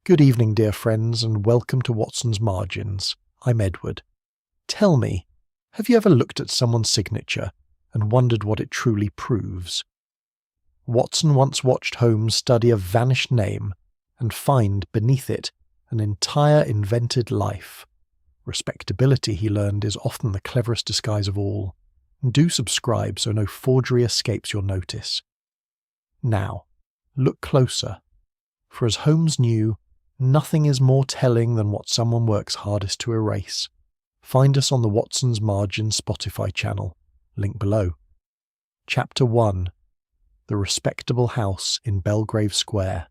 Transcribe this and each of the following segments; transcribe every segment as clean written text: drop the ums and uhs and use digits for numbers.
Good evening, dear friends, and welcome to Watson's Margins. I'm Edward. Tell me, have you ever looked at someone's signature and wondered what it truly proves? Watson once watched Holmes study a vanished name and find beneath it an entire invented life. Respectability, he learned, is often the cleverest disguise of all. Do subscribe so no forgery escapes your notice. Now, look closer, for as Holmes knew, nothing is more telling than what someone works hardest to erase. Find us on the Watson's Margin Spotify channel, link below. Chapter 1. The Respectable House in Belgrave Square.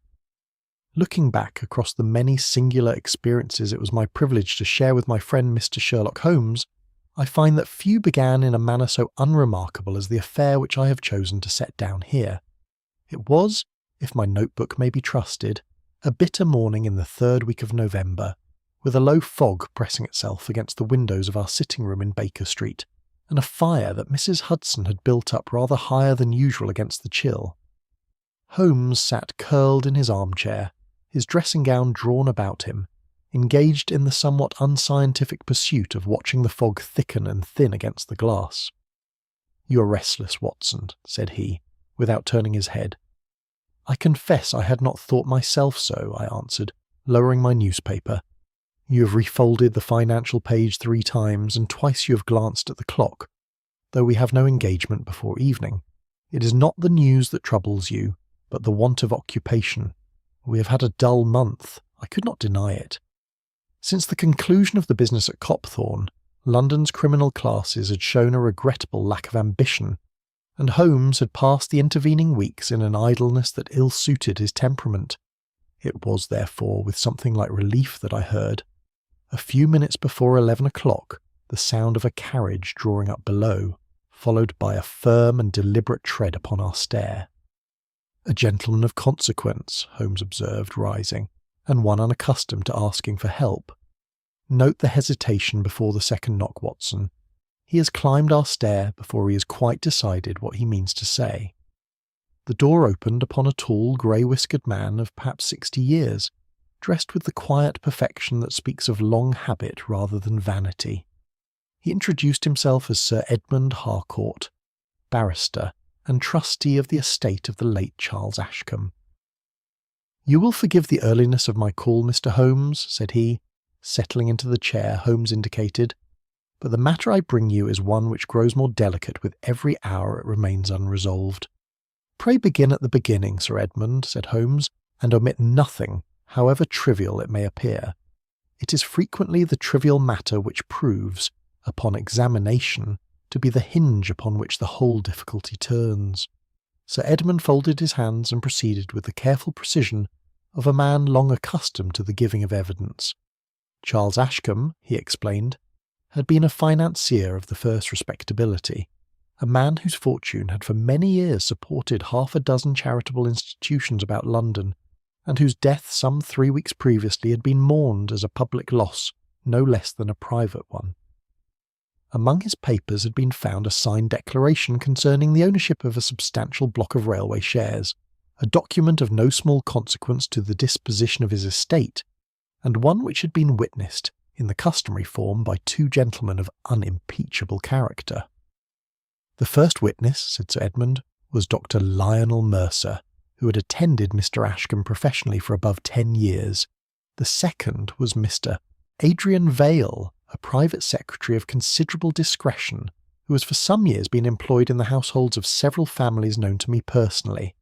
Looking back across the many singular experiences it was my privilege to share with my friend Mr. Sherlock Holmes, I find that few began in a manner so unremarkable as the affair which I have chosen to set down here. It was, if my notebook may be trusted, a bitter morning in the third week of November, with a low fog pressing itself against the windows of our sitting room in Baker Street, and a fire that Mrs. Hudson had built up rather higher than usual against the chill. Holmes sat curled in his armchair, his dressing gown drawn about him, engaged in the somewhat unscientific pursuit of watching the fog thicken and thin against the glass. "You are restless, Watson," said he, without turning his head. "I confess I had not thought myself so," I answered, lowering my newspaper. "You have refolded the financial page 3 times, and twice you have glanced at the clock. Though we have no engagement before evening, it is not the news that troubles you, but the want of occupation. We have had a dull month, I could not deny it. Since the conclusion of the business at Copthorne, London's criminal classes had shown a regrettable lack of ambition, and Holmes had passed the intervening weeks in an idleness that ill-suited his temperament. It was, therefore, with something like relief that I heard, a few minutes before 11 o'clock, the sound of a carriage drawing up below, followed by a firm and deliberate tread upon our stair. "A gentleman of consequence," Holmes observed, rising, "and one unaccustomed to asking for help. Note the hesitation before the second knock, Watson. He has climbed our stair before he has quite decided what he means to say." The door opened upon a tall, grey-whiskered man of perhaps 60 years, dressed with the quiet perfection that speaks of long habit rather than vanity. He introduced himself as Sir Edmund Harcourt, barrister and trustee of the estate of the late Charles Ashcombe. "You will forgive the earliness of my call, Mr. Holmes," said he, settling into the chair Holmes indicated, "but the matter I bring you is one which grows more delicate with every hour it remains unresolved." "Pray begin at the beginning, Sir Edmund," said Holmes, "and omit nothing, however trivial it may appear. It is frequently the trivial matter which proves, upon examination, to be the hinge upon which the whole difficulty turns." Sir Edmund folded his hands and proceeded with the careful precision of a man long accustomed to the giving of evidence. Charles Ashcombe, he explained, had been a financier of the first respectability, a man whose fortune had for many years supported half a dozen charitable institutions about London, and whose death some 3 weeks previously had been mourned as a public loss no less than a private one. Among his papers had been found a signed declaration concerning the ownership of a substantial block of railway shares, a document of no small consequence to the disposition of his estate, and one which had been witnessed in the customary form by 2 gentlemen of unimpeachable character. "The first witness," said Sir Edmund, "was Dr. Lionel Mercer, who had attended Mr. Ashcombe professionally for above 10 years. The second was Mr. Adrian Vale, a private secretary of considerable discretion, who has for some years been employed in the households of several families known to me personally."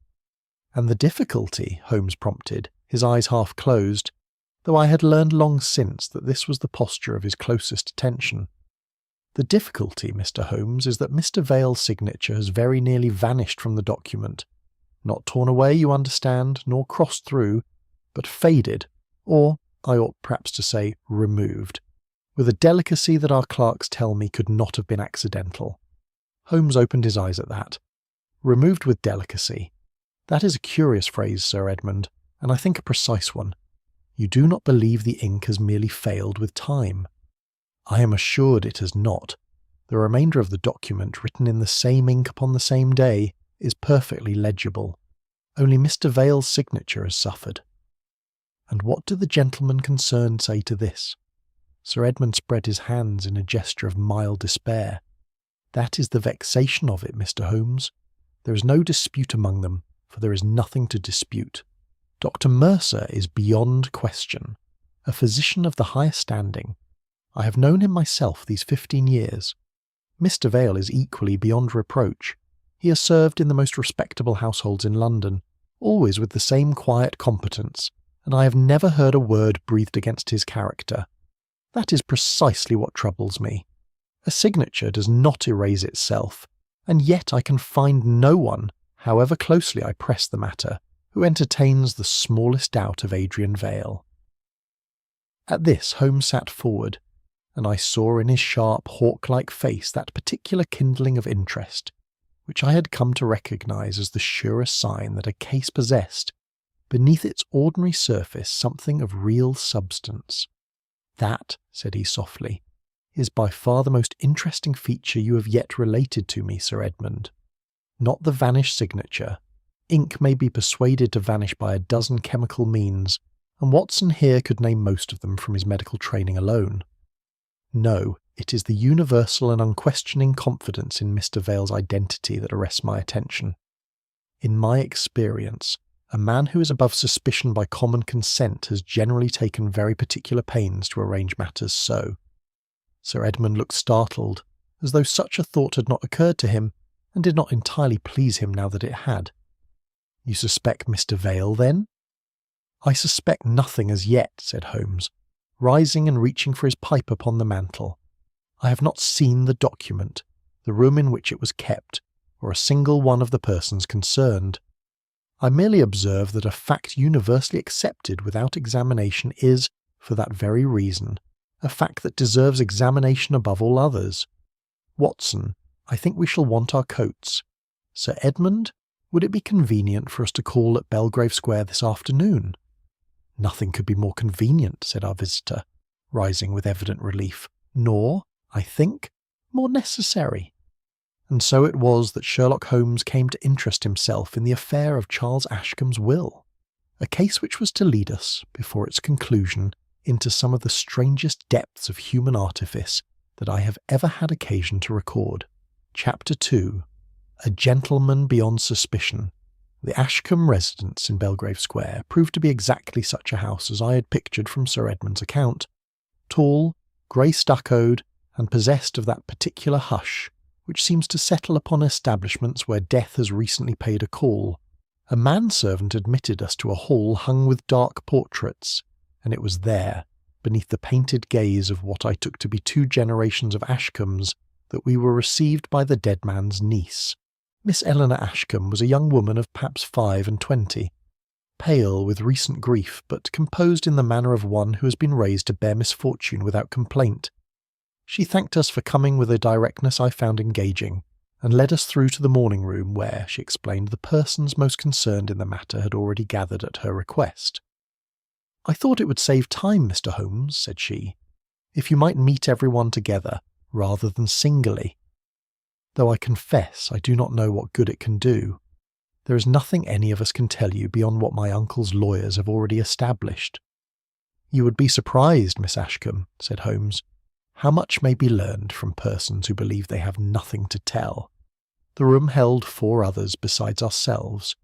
"And the difficulty," Holmes prompted, his eyes half closed, though I had learned long since that this was the posture of his closest attention. "The difficulty, Mr. Holmes, is that Mr. Vale's signature has very nearly vanished from the document. Not torn away, you understand, nor crossed through, but faded, or, I ought perhaps to say, removed, with a delicacy that our clerks tell me could not have been accidental." Holmes opened his eyes at that. "Removed with delicacy. That is a curious phrase, Sir Edmund, and I think a precise one. You do not believe the ink has merely failed with time?" "I am assured it has not. The remainder of the document, written in the same ink upon the same day, is perfectly legible. Only Mr. Vale's signature has suffered." And what do the gentlemen concerned say to this? Sir Edmund spread his hands in a gesture of mild despair. That is the vexation of it, Mr. Holmes. There is no dispute among them, for there is nothing to dispute. Dr. Mercer is beyond question, a physician of the highest standing. I have known him myself these 15 years. Mr. Vale is equally beyond reproach. He has served in the most respectable households in London, always with the same quiet competence, and I have never heard a word breathed against his character. That is precisely what troubles me. A signature does not erase itself, and yet I can find no one, however closely I press the matter, who entertains the smallest doubt of Adrian Vale. At this Holmes sat forward, and I saw in his sharp, hawk-like face that particular kindling of interest, which I had come to recognise as the surest sign that a case possessed, beneath its ordinary surface, something of real substance. That, said he softly, is by far the most interesting feature you have yet related to me, Sir Edmund. Not the vanished signature. Ink may be persuaded to vanish by a dozen chemical means, and Watson here could name most of them from his medical training alone. No, it is the universal and unquestioning confidence in Mr. Vale's identity that arrests my attention. In my experience, a man who is above suspicion by common consent has generally taken very particular pains to arrange matters so. Sir Edmund looked startled, as though such a thought had not occurred to him, and did not entirely please him now that it had. You suspect Mr. Vale, then? I suspect nothing as yet, said Holmes, rising and reaching for his pipe upon the mantel. I have not seen the document, the room in which it was kept, or a single one of the persons concerned. I merely observe that a fact universally accepted without examination is, for that very reason, a fact that deserves examination above all others. Watson, I think we shall want our coats. Sir Edmund, would it be convenient for us to call at Belgrave Square this afternoon? Nothing could be more convenient, said our visitor, rising with evident relief, nor, I think, more necessary. And so it was that Sherlock Holmes came to interest himself in the affair of Charles Ashcombe's will, a case which was to lead us, before its conclusion, into some of the strangest depths of human artifice that I have ever had occasion to record. Chapter 2. A Gentleman Beyond Suspicion. The Ashcombe residence in Belgrave Square proved to be exactly such a house as I had pictured from Sir Edmund's account, tall, grey-stuccoed, and possessed of that particular hush which seems to settle upon establishments where death has recently paid a call. A manservant admitted us to a hall hung with dark portraits, and it was there, beneath the painted gaze of what I took to be 2 generations of Ashcombes, that we were received by the dead man's niece. Miss Eleanor Ashcombe was a young woman of perhaps 25, pale with recent grief, but composed in the manner of one who has been raised to bear misfortune without complaint. She thanked us for coming with a directness I found engaging, and led us through to the morning room where, she explained, the persons most concerned in the matter had already gathered at her request. I thought it would save time, Mr. Holmes, said she, if you might meet everyone together, rather than singly. Though I confess I do not know what good it can do. There is nothing any of us can tell you beyond what my uncle's lawyers have already established. You would be surprised, Miss Ashcombe, said Holmes, how much may be learned from persons who believe they have nothing to tell. The room held 4 others besides ourselves.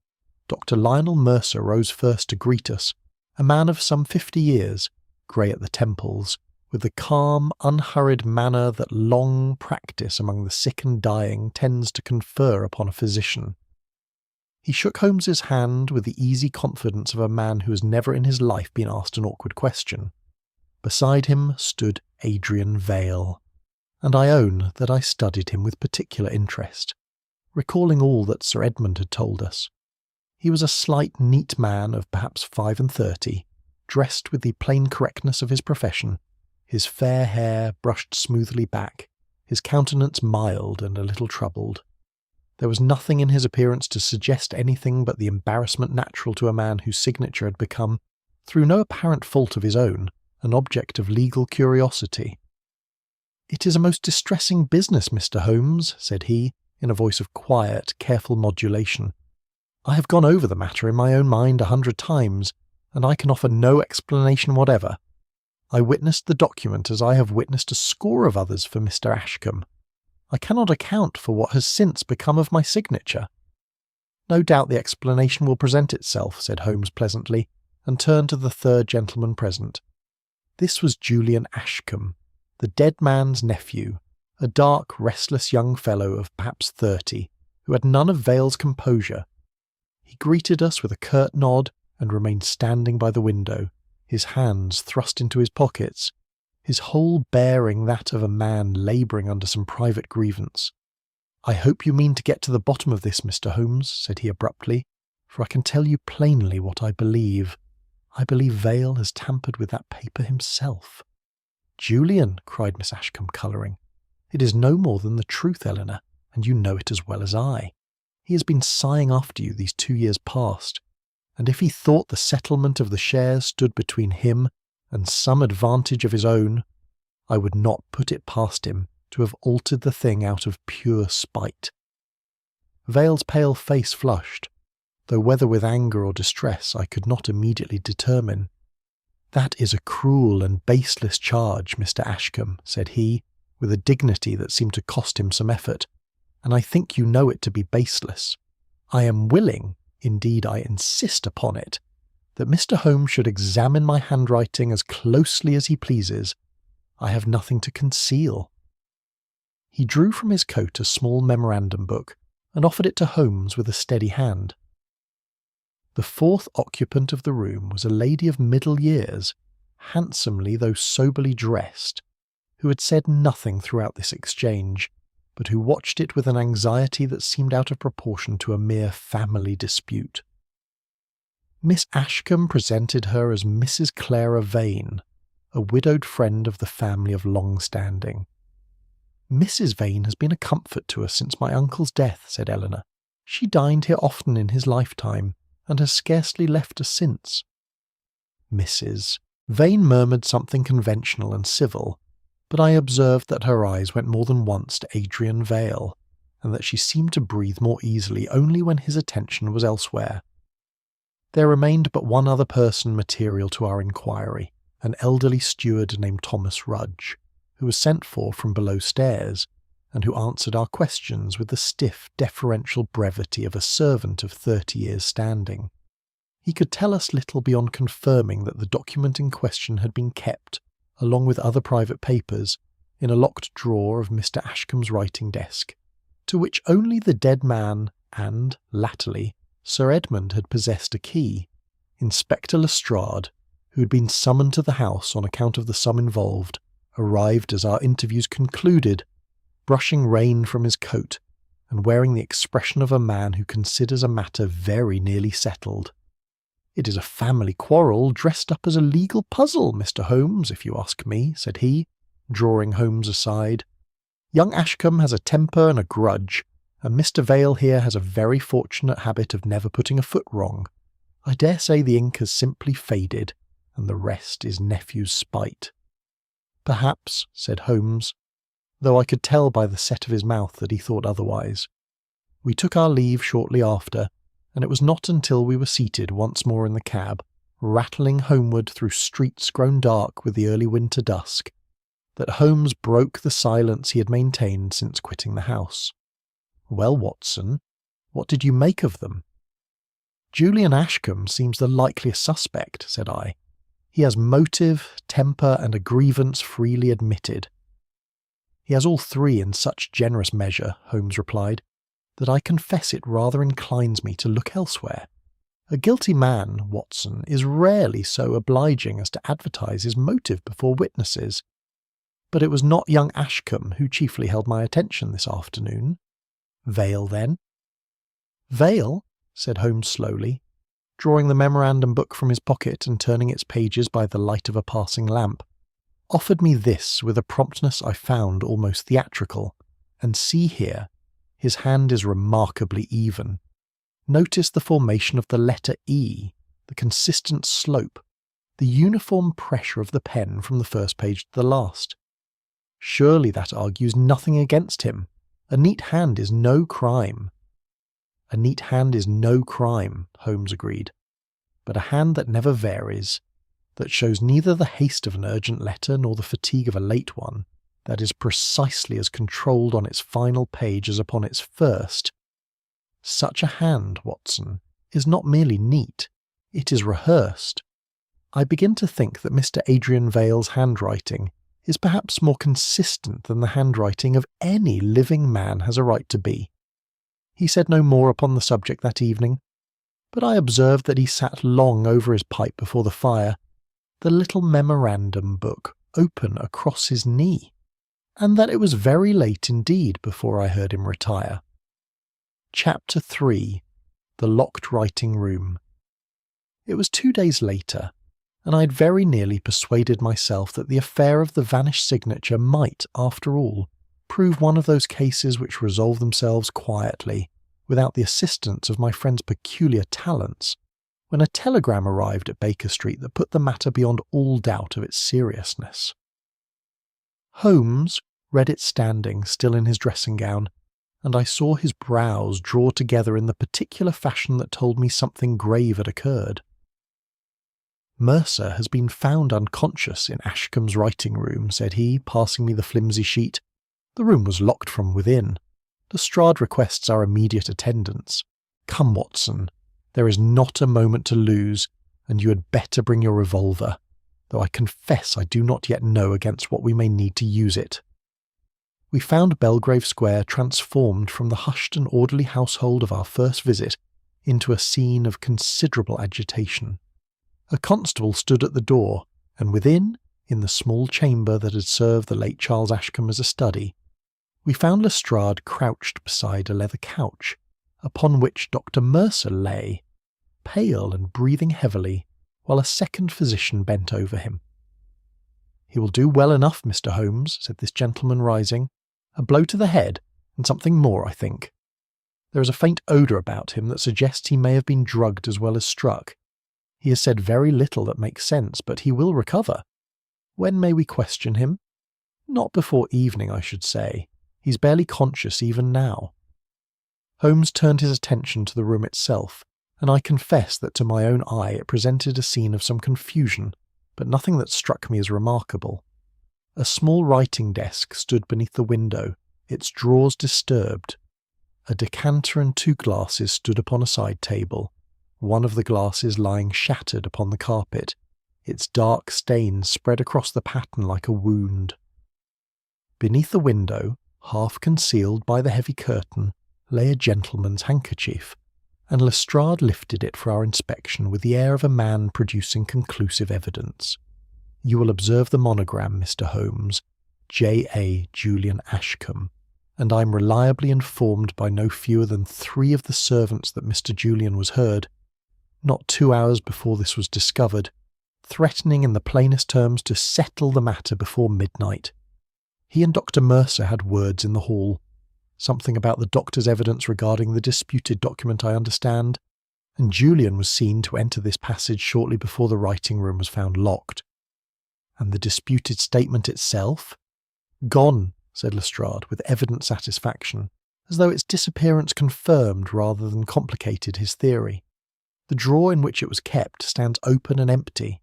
Dr. Lionel Mercer rose first to greet us, a man of some 50 years, grey at the temples, with the calm, unhurried manner that long practice among the sick and dying tends to confer upon a physician. He shook Holmes's hand with the easy confidence of a man who has never in his life been asked an awkward question. Beside him stood Adrian Vale, and I own that I studied him with particular interest, recalling all that Sir Edmund had told us. He was a slight, neat man of perhaps 35, dressed with the plain correctness of his profession, his fair hair brushed smoothly back, his countenance mild and a little troubled. There was nothing in his appearance to suggest anything but the embarrassment natural to a man whose signature had become, through no apparent fault of his own, an object of legal curiosity. "It is a most distressing business, Mr. Holmes," said he, in a voice of quiet, careful modulation. "I have gone over the matter in my own mind 100 times, and I can offer no explanation whatever. I witnessed the document as I have witnessed a score of others for Mr. Ashcombe. I cannot account for what has since become of my signature." "No doubt the explanation will present itself," said Holmes pleasantly, and turned to the third gentleman present. This was Julian Ashcombe, the dead man's nephew, a dark, restless young fellow of perhaps 30, who had none of Vale's composure. He greeted us with a curt nod and remained standing by the window, his hands thrust into his pockets, his whole bearing that of a man labouring under some private grievance. "I hope you mean to get to the bottom of this, Mr. Holmes," said he abruptly, "for I can tell you plainly what I believe. I believe Vale has tampered with that paper himself." "Julian," cried Miss Ashcombe, colouring, "it is no more than the truth, Eleanor, and you know it as well as I. He has been sighing after you these 2 years past, and if he thought the settlement of the shares stood between him and some advantage of his own, I would not put it past him to have altered the thing out of pure spite." Vale's pale face flushed, though whether with anger or distress I could not immediately determine. "That is a cruel and baseless charge, Mr. Ashcombe," said he, with a dignity that seemed to cost him some effort, "and I think you know it to be baseless. I am willing, indeed I insist upon it, that Mr. Holmes should examine my handwriting as closely as he pleases. I have nothing to conceal." He drew from his coat a small memorandum book and offered it to Holmes with a steady hand. The fourth occupant of the room was a lady of middle years, handsomely though soberly dressed, who had said nothing throughout this exchange, but who watched it with an anxiety that seemed out of proportion to a mere family dispute. Miss Ashcombe presented her as Mrs. Clara Vane, a widowed friend of the family of long standing. "Mrs. Vane has been a comfort to us since my uncle's death," said Eleanor. "She dined here often in his lifetime, and has scarcely left us since." Mrs. Vane murmured something conventional and civil, but I observed that her eyes went more than once to Adrian Vale, and that she seemed to breathe more easily only when his attention was elsewhere. There remained but one other person material to our inquiry, an elderly steward named Thomas Rudge, who was sent for from below stairs, and who answered our questions with the stiff, deferential brevity of a servant of 30 years' standing. He could tell us little beyond confirming that the document in question had been kept, along with other private papers, in a locked drawer of Mr. Ashcombe's writing desk, to which only the dead man and, latterly, Sir Edmund had possessed a key. Inspector Lestrade, who had been summoned to the house on account of the sum involved, arrived as our interviews concluded, brushing rain from his coat, and wearing the expression of a man who considers a matter very nearly settled. "It is a family quarrel dressed up as a legal puzzle, Mr. Holmes, if you ask me," said he, drawing Holmes aside. "Young Ashcombe has a temper and a grudge, and Mr. Vale here has a very fortunate habit of never putting a foot wrong. I dare say the ink has simply faded, and the rest is nephew's spite." "Perhaps," said Holmes, though I could tell by the set of his mouth that he thought otherwise. We took our leave shortly after, and it was not until we were seated once more in the cab, rattling homeward through streets grown dark with the early winter dusk, that Holmes broke the silence he had maintained since quitting the house. "Well, Watson, what did you make of them?" "Julian Ashcombe seems the likeliest suspect," said I. "He has motive, temper, and a grievance freely admitted." "He has all three in such generous measure," Holmes replied, "that I confess it rather inclines me to look elsewhere. A guilty man, Watson, is rarely so obliging as to advertise his motive before witnesses. But it was not young Ashcombe who chiefly held my attention this afternoon." "Vale, then?" "Vale," said Holmes slowly, drawing the memorandum book from his pocket and turning its pages by the light of a passing lamp, "offered me this with a promptness I found almost theatrical, and see here, his hand is remarkably even. Notice the formation of the letter E, the consistent slope, the uniform pressure of the pen from the first page to the last. Surely that argues nothing against him. A neat hand is no crime." "A neat hand is no crime," Holmes agreed. but a hand that never varies, that shows neither the haste of an urgent letter nor the fatigue of a late one, that is precisely as controlled on its final page as upon its first. Such a hand, Watson, is not merely neat, it is rehearsed. I begin to think that Mr. Adrian Vale's handwriting is perhaps more consistent than the handwriting of any living man has a right to be. He said no more upon the subject that evening, but I observed that he sat long over his pipe before the fire, the little memorandum book open across his knee, and that it was very late indeed before I heard him retire. Chapter 3. The Locked Writing Room. It was 2 days later, and I had very nearly persuaded myself that the affair of the vanished signature might, after all, prove one of those cases which resolve themselves quietly, without the assistance of my friend's peculiar talents, when a telegram arrived at Baker Street that put the matter beyond all doubt of its seriousness. Holmes read it standing still in his dressing-gown, and I saw his brows draw together in the particular fashion that told me something grave had occurred. "Mercer has been found unconscious in Ashcombe's writing-room," said he, passing me the flimsy sheet. "The room was locked from within. Lestrade requests our immediate attendance. Come, Watson, there is not a moment to lose, and you had better bring your revolver, though I confess I do not yet know against what we may need to use it." We found Belgrave Square transformed from the hushed and orderly household of our first visit into a scene of considerable agitation. A constable stood at the door, and within, in the small chamber that had served the late Charles Ashcombe as a study, we found Lestrade crouched beside a leather couch, upon which Dr. Mercer lay, pale and breathing heavily, while a second physician bent over him. "He will do well enough, Mr. Holmes," said this gentleman, rising. "A blow to the head, and something more, I think. There is a faint odour about him that suggests he may have been drugged as well as struck. He has said very little that makes sense, but he will recover. When may we question him? Not before evening, I should say. He's barely conscious even now." Holmes turned his attention to the room itself, and I confess that to my own eye it presented a scene of some confusion, but nothing that struck me as remarkable. A small writing desk stood beneath the window, its drawers disturbed. A decanter and 2 glasses stood upon a side table, one of the glasses lying shattered upon the carpet, its dark stains spread across the pattern like a wound. Beneath the window, half concealed by the heavy curtain, lay a gentleman's handkerchief, and Lestrade lifted it for our inspection with the air of a man producing conclusive evidence. "You will observe the monogram, Mr. Holmes, J.A. Julian Ashcombe, and I am reliably informed by no fewer than 3 of the servants that Mr. Julian was heard, not 2 hours before this was discovered, threatening in the plainest terms to settle the matter before midnight. He and Dr. Mercer had words in the hall, something about the doctor's evidence regarding the disputed document, I understand, and Julian was seen to enter this passage shortly before the writing-room was found locked. And the disputed statement itself? Gone, said Lestrade, with evident satisfaction, as though its disappearance confirmed rather than complicated his theory. The drawer in which it was kept stands open and empty.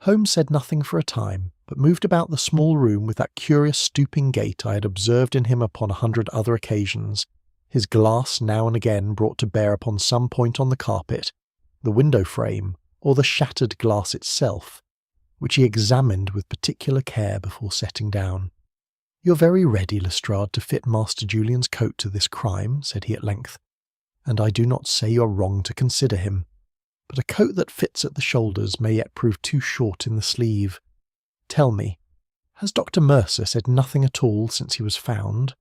Holmes said nothing for a time, but moved about the small room with that curious stooping gait I had observed in him upon 100 other occasions, his glass now and again brought to bear upon some point on the carpet, the window frame, or the shattered glass itself, which he examined with particular care before setting down. "You're very ready, Lestrade, to fit Master Julian's coat to this crime," said he at length, "and I do not say you're wrong to consider him. But a coat that fits at the shoulders may yet prove too short in the sleeve. Tell me, has Dr. Mercer said nothing at all since he was found?"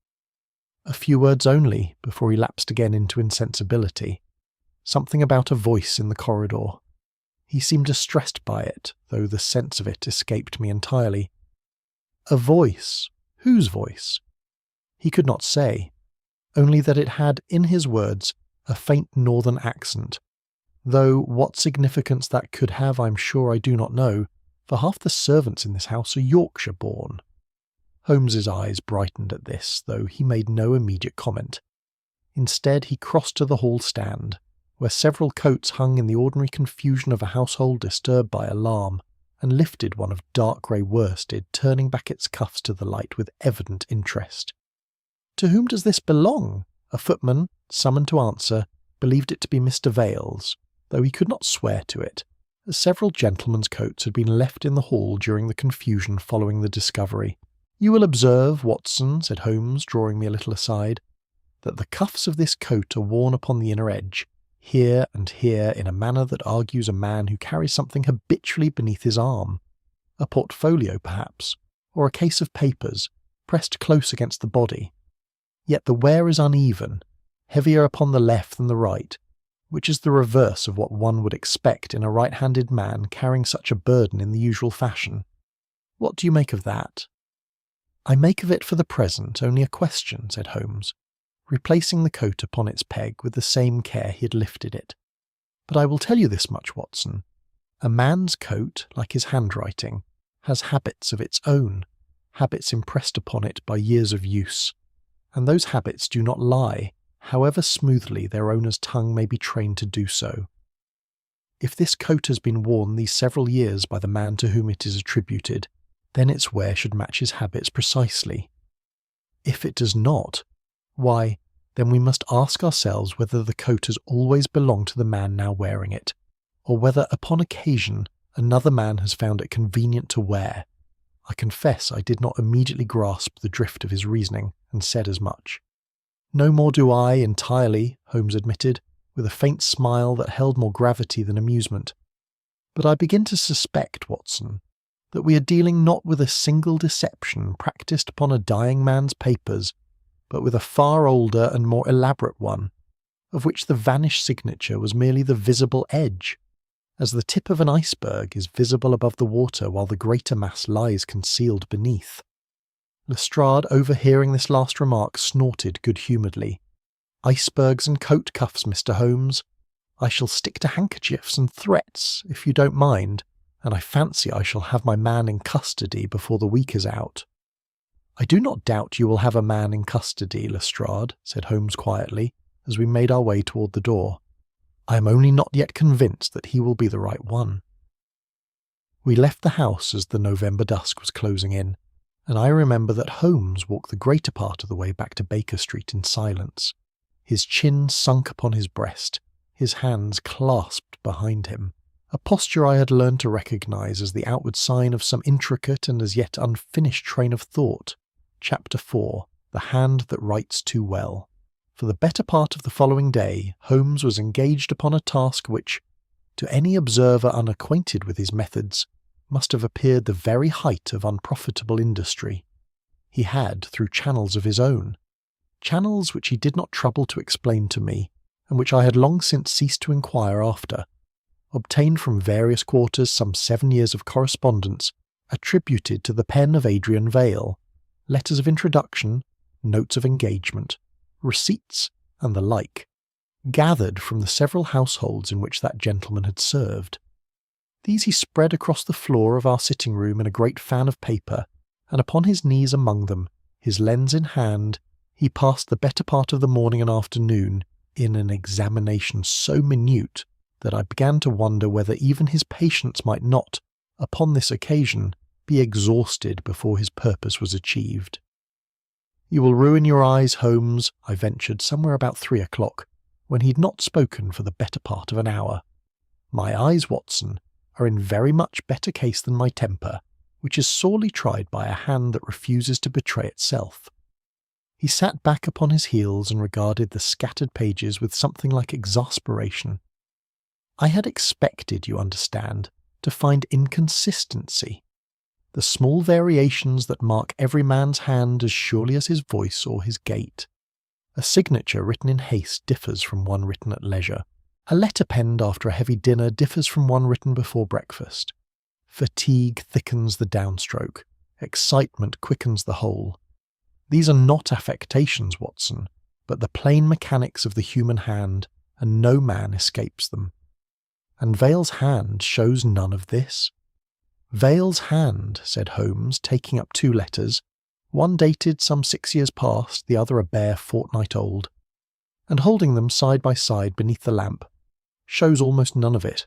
"A few words only, before he lapsed again into insensibility. Something about a voice in the corridor. He seemed distressed by it, though the sense of it escaped me entirely." "A voice? Whose voice?" "He could not say, only that it had, in his words, a faint northern accent, though what significance that could have I'm sure I do not know, for half the servants in this house are Yorkshire-born." Holmes's eyes brightened at this, though he made no immediate comment. Instead, he crossed to the hall stand, where several coats hung in the ordinary confusion of a household disturbed by alarm, and lifted one of dark grey worsted, turning back its cuffs to the light with evident interest. "To whom does this belong?" A footman, summoned to answer, believed it to be Mr. Vale's, though he could not swear to it, as several gentlemen's coats had been left in the hall during the confusion following the discovery. "You will observe, Watson," said Holmes, drawing me a little aside, "that the cuffs of this coat are worn upon the inner edge, here and here, in a manner that argues a man who carries something habitually beneath his arm. A portfolio, perhaps, or a case of papers, pressed close against the body. Yet the wear is uneven, heavier upon the left than the right, which is the reverse of what one would expect in a right-handed man carrying such a burden in the usual fashion. What do you make of that?" "I make of it for the present only a question," said Holmes, replacing the coat upon its peg with the same care he had lifted it. "But I will tell you this much, Watson. A man's coat, like his handwriting, has habits of its own, habits impressed upon it by years of use, and those habits do not lie, however smoothly their owner's tongue may be trained to do so. If this coat has been worn these several years by the man to whom it is attributed, then its wear should match his habits precisely. If it does not, why, then we must ask ourselves whether the coat has always belonged to the man now wearing it, or whether upon occasion another man has found it convenient to wear." I confess I did not immediately grasp the drift of his reasoning, and said as much. "No more do I, entirely," Holmes admitted, with a faint smile that held more gravity than amusement. "But I begin to suspect, Watson, that we are dealing not with a single deception practised upon a dying man's papers, but with a far older and more elaborate one, of which the vanished signature was merely the visible edge, as the tip of an iceberg is visible above the water while the greater mass lies concealed beneath." Lestrade, overhearing this last remark, snorted good-humouredly. "Icebergs and coat cuffs, Mr. Holmes. I shall stick to handkerchiefs and threats, if you don't mind, and I fancy I shall have my man in custody before the week is out." "I do not doubt you will have a man in custody, Lestrade," said Holmes quietly, as we made our way toward the door. "I am only not yet convinced that he will be the right one." We left the house as the November dusk was closing in, and I remember that Holmes walked the greater part of the way back to Baker Street in silence, his chin sunk upon his breast, his hands clasped behind him, a posture I had learned to recognise as the outward sign of some intricate and as yet unfinished train of thought. Chapter 4. The Hand That Writes Too Well. For the better part of the following day, Holmes was engaged upon a task which, to any observer unacquainted with his methods, must have appeared the very height of unprofitable industry. He had, through channels of his own, channels which he did not trouble to explain to me, and which I had long since ceased to inquire after, obtained from various quarters some 7 years of correspondence attributed to the pen of Adrian Vale, letters of introduction, notes of engagement, receipts, and the like, gathered from the several households in which that gentleman had served. These he spread across the floor of our sitting-room in a great fan of paper, and upon his knees among them, his lens in hand, he passed the better part of the morning and afternoon in an examination so minute that I began to wonder whether even his patience might not, upon this occasion, be exhausted before his purpose was achieved. "You will ruin your eyes, Holmes," I ventured somewhere about 3 o'clock, when he had not spoken for the better part of an hour. "My eyes, Watson, are in very much better case than my temper, which is sorely tried by a hand that refuses to betray itself." He sat back upon his heels and regarded the scattered pages with something like exasperation. "I had expected, you understand, to find inconsistency, the small variations that mark every man's hand as surely as his voice or his gait. A signature written in haste differs from one written at leisure. A letter penned after a heavy dinner differs from one written before breakfast. Fatigue thickens the downstroke. Excitement quickens the whole. These are not affectations, Watson, but the plain mechanics of the human hand, and no man escapes them. And Vale's hand shows none of this." "Vale's hand," said Holmes, taking up 2 letters, one dated some 6 years past, the other a bare fortnight old, and holding them side by side beneath the lamp, shows almost none of it.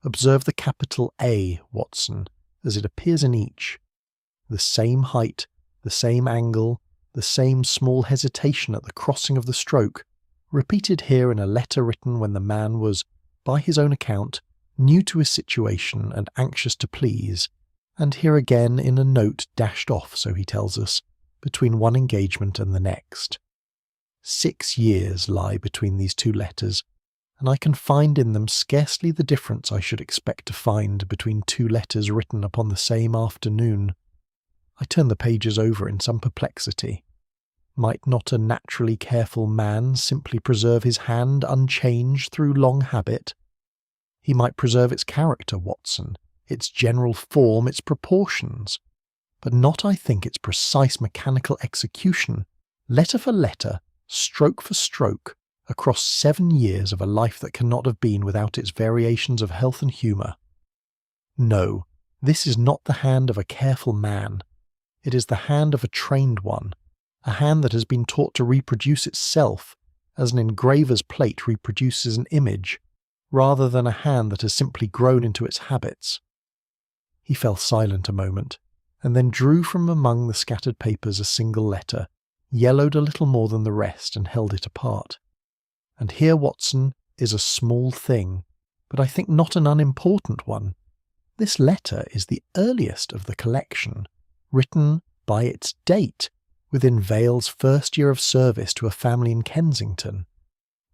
Observe the capital A, Watson, as it appears in each. The same height, the same angle, the same small hesitation at the crossing of the stroke, repeated here in a letter written when the man was, by his own account, new to his situation and anxious to please, and here again in a note dashed off, so he tells us, between one engagement and the next. 6 years lie between these two letters, and I can find in them scarcely the difference I should expect to find between two letters written upon the same afternoon. I turn the pages over in some perplexity. Might not a naturally careful man simply preserve his hand unchanged through long habit? He might preserve its character, Watson, its general form, its proportions, but not, I think, its precise mechanical execution, letter for letter, stroke for stroke, across 7 years of a life that cannot have been without its variations of health and humour. No, this is not the hand of a careful man. It is the hand of a trained one, a hand that has been taught to reproduce itself, as an engraver's plate reproduces an image, rather than a hand that has simply grown into its habits. He fell silent a moment, and then drew from among the scattered papers a single letter, yellowed a little more than the rest, and held it apart. And here, Watson, is a small thing, but I think not an unimportant one. This letter is the earliest of the collection, written by its date, within Vale's first year of service to a family in Kensington.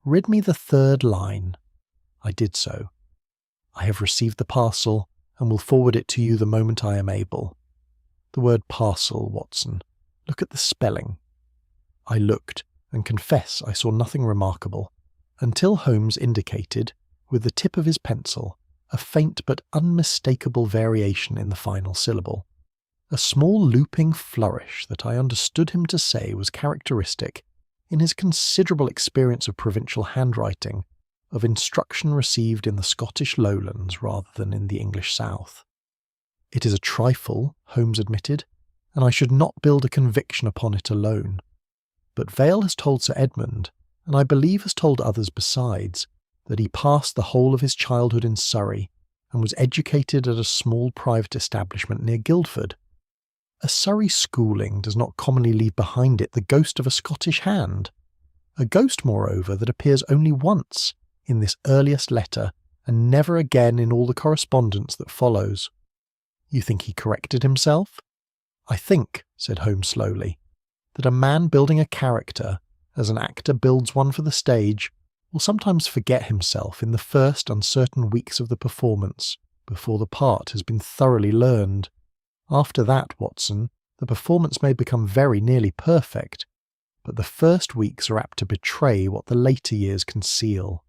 Read me the 3rd line. I did so. I have received the parcel, and will forward it to you the moment I am able. The word parcel, Watson. Look at the spelling. I looked, and confess I saw nothing remarkable, until Holmes indicated, with the tip of his pencil, a faint but unmistakable variation in the final syllable. A small looping flourish that I understood him to say was characteristic, in his considerable experience of provincial handwriting, of instruction received in the Scottish lowlands rather than in the English south. It is a trifle, Holmes admitted, and I should not build a conviction upon it alone. But Vale has told Sir Edmund, and I believe has told others besides, that he passed the whole of his childhood in Surrey, and was educated at a small private establishment near Guildford. A Surrey schooling does not commonly leave behind it the ghost of a Scottish hand, a ghost, moreover, that appears only once in this earliest letter, and never again in all the correspondence that follows. You think he corrected himself? I think, said Holmes slowly, that a man building a character, as an actor builds one for the stage, will sometimes forget himself in the first uncertain weeks of the performance, before the part has been thoroughly learned. After that, Watson, the performance may become very nearly perfect, but the first weeks are apt to betray what the later years conceal.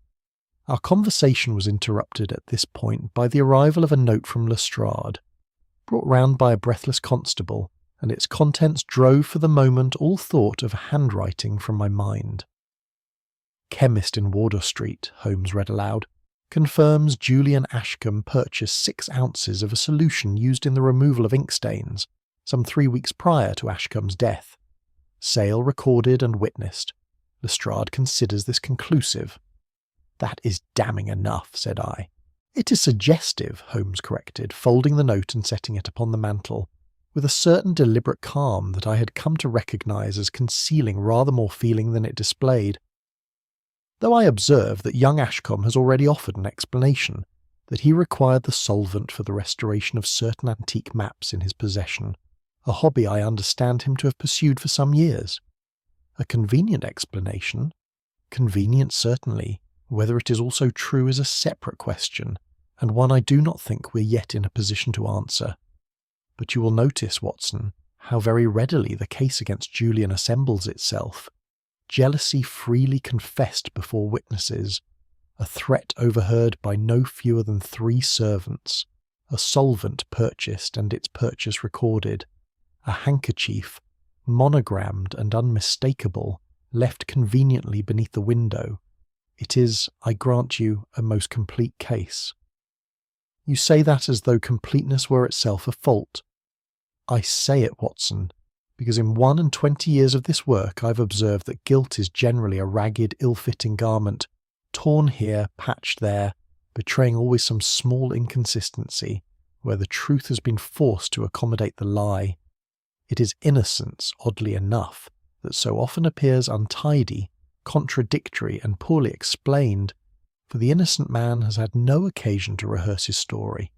Our conversation was interrupted at this point by the arrival of a note from Lestrade, brought round by a breathless constable, and its contents drove for the moment all thought of handwriting from my mind. Chemist in Wardour Street, Holmes read aloud, confirms Julian Ashcombe purchased 6 ounces of a solution used in the removal of ink stains, some 3 weeks prior to Ashcombe's death. Sale recorded and witnessed. Lestrade considers this conclusive. That is damning enough, said I. It is suggestive, Holmes corrected, folding the note and setting it upon the mantel, with a certain deliberate calm that I had come to recognise as concealing rather more feeling than it displayed. Though I observe that young Ashcombe has already offered an explanation, that he required the solvent for the restoration of certain antique maps in his possession, a hobby I understand him to have pursued for some years. A convenient explanation? Convenient, certainly. Whether it is also true is a separate question, and one I do not think we're yet in a position to answer. But you will notice, Watson, how very readily the case against Julian assembles itself. Jealousy freely confessed before witnesses, a threat overheard by no fewer than 3 servants, a solvent purchased and its purchase recorded, a handkerchief, monogrammed and unmistakable, left conveniently beneath the window. It is, I grant you, a most complete case. You say that as though completeness were itself a fault. I say it, Watson, because in 21 years of this work I've observed that guilt is generally a ragged, ill-fitting garment, torn here, patched there, betraying always some small inconsistency, where the truth has been forced to accommodate the lie. It is innocence, oddly enough, that so often appears untidy, contradictory, and poorly explained, for the innocent man has had no occasion to rehearse his story.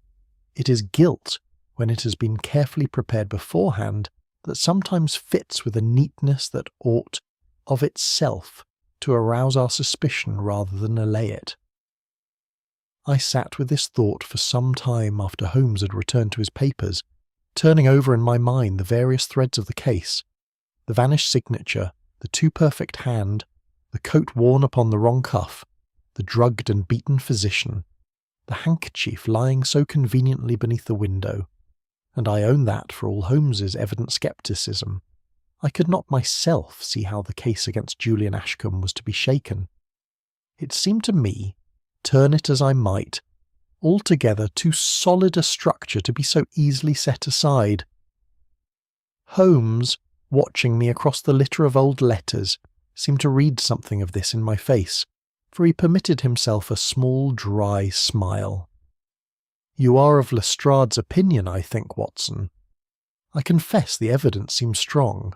It is guilt, when it has been carefully prepared beforehand, that sometimes fits with a neatness that ought, of itself, to arouse our suspicion rather than allay it. I sat with this thought for some time after Holmes had returned to his papers, turning over in my mind the various threads of the case, the vanished signature, the too perfect hand, the coat worn upon the wrong cuff, the drugged and beaten physician, the handkerchief lying so conveniently beneath the window, and I own that for all Holmes's evident scepticism, I could not myself see how the case against Julian Ashcombe was to be shaken. It seemed to me, turn it as I might, altogether too solid a structure to be so easily set aside. Holmes, watching me across the litter of old letters, seemed to read something of this in my face, for he permitted himself a small, dry smile. "You are of Lestrade's opinion, I think, Watson. I confess the evidence seems strong."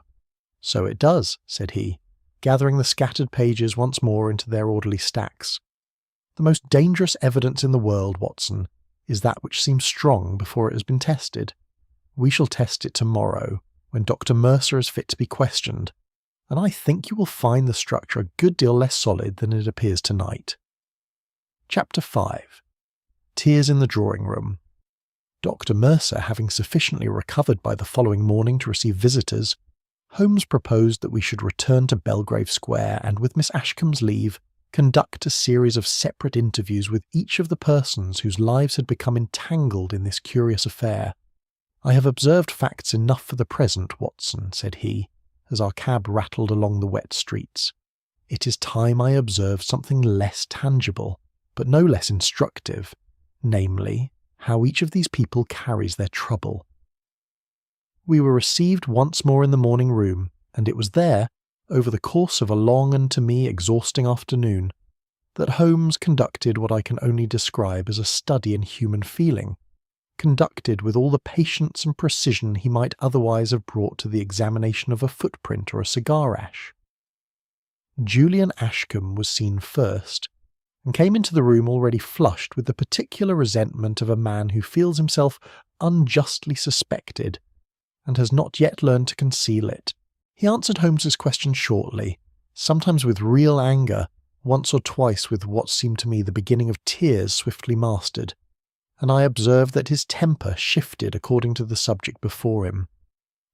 "So it does," said he, gathering the scattered pages once more into their orderly stacks. "The most dangerous evidence in the world, Watson, is that which seems strong before it has been tested. We shall test it tomorrow, when Dr. Mercer is fit to be questioned, and I think you will find the structure a good deal less solid than it appears tonight." Chapter 5. Tears in the Drawing Room. Dr. Mercer having sufficiently recovered by the following morning to receive visitors, Holmes proposed that we should return to Belgrave Square and, with Miss Ashcombe's leave, conduct a series of separate interviews with each of the persons whose lives had become entangled in this curious affair. "I have observed facts enough for the present, Watson," said he, as our cab rattled along the wet streets. "It is time I observed something less tangible, but no less instructive, namely, how each of these people carries their trouble." We were received once more in the morning room, and it was there, over the course of a long and to me exhausting afternoon, that Holmes conducted what I can only describe as a study in human feeling, conducted with all the patience and precision he might otherwise have brought to the examination of a footprint or a cigar ash. Julian Ashcombe was seen first, and came into the room already flushed with the particular resentment of a man who feels himself unjustly suspected, and has not yet learned to conceal it. He answered Holmes's question shortly, sometimes with real anger, once or twice with what seemed to me the beginning of tears swiftly mastered, and I observed that his temper shifted according to the subject before him,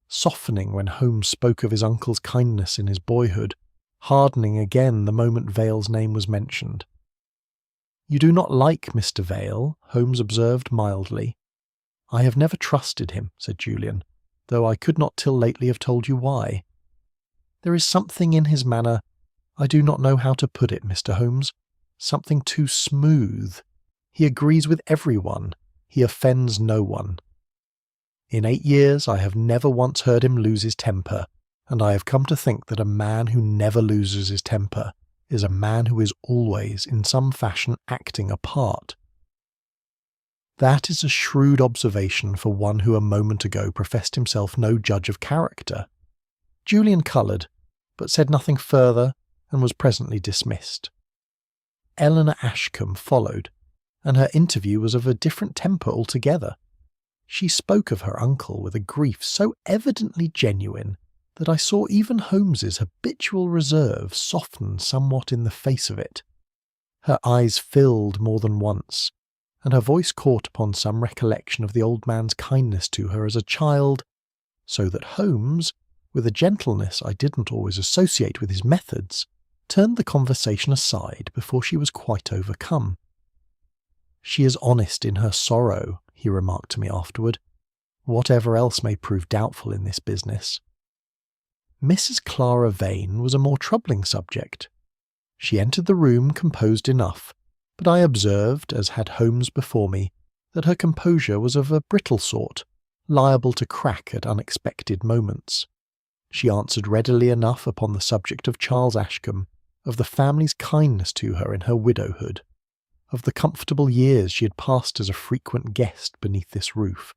softening when Holmes spoke of his uncle's kindness in his boyhood, hardening again the moment Vale's name was mentioned. "You do not like Mr. Vale," Holmes observed mildly. "I have never trusted him," said Julian, "though I could not till lately have told you why. There is something in his manner, I do not know how to put it, Mr. Holmes, something too smooth. He agrees with everyone, he offends no one. In 8 years I have never once heard him lose his temper, and I have come to think that a man who never loses his temper is a man who is always, in some fashion, acting a part. That is a shrewd observation for one who a moment ago professed himself no judge of character." Julian coloured, but said nothing further, and was presently dismissed. Eleanor Ashcombe followed, and her interview was of a different temper altogether. She spoke of her uncle with a grief so evidently genuine that I saw even Holmes's habitual reserve soften somewhat in the face of it. Her eyes filled more than once, and her voice caught upon some recollection of the old man's kindness to her as a child, so that Holmes, with a gentleness I didn't always associate with his methods, turned the conversation aside before she was quite overcome. "She is honest in her sorrow," he remarked to me afterward, "whatever else may prove doubtful in this business." Mrs. Clara Vane was a more troubling subject. She entered the room composed enough, but I observed, as had Holmes before me, that her composure was of a brittle sort, liable to crack at unexpected moments. She answered readily enough upon the subject of Charles Ashcombe, of the family's kindness to her in her widowhood, of the comfortable years she had passed as a frequent guest beneath this roof.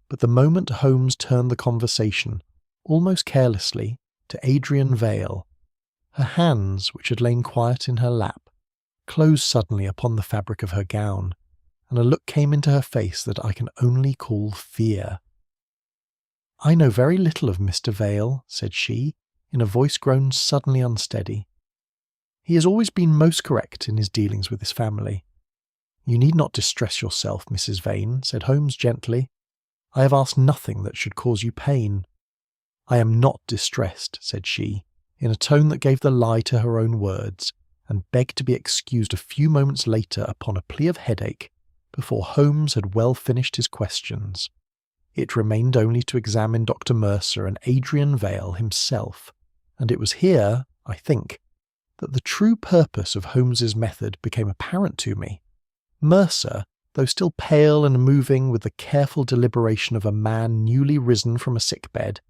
But the moment Holmes turned the conversation, almost carelessly, to Adrian Vale, her hands, which had lain quiet in her lap, closed suddenly upon the fabric of her gown, and a look came into her face that I can only call fear. "I know very little of Mr. Vale," said she, in a voice grown suddenly unsteady. "He has always been most correct in his dealings with his family." "You need not distress yourself, Mrs. Vane," said Holmes gently. "I have asked nothing that should cause you pain." "I am not distressed," said she, in a tone that gave the lie to her own words, and begged to be excused a few moments later upon a plea of headache, before Holmes had well finished his questions. It remained only to examine Dr. Mercer and Adrian Vale himself, and it was here, I think, that the true purpose of Holmes's method became apparent to me. Mercer, though still pale and moving with the careful deliberation of a man newly risen from a sick bed,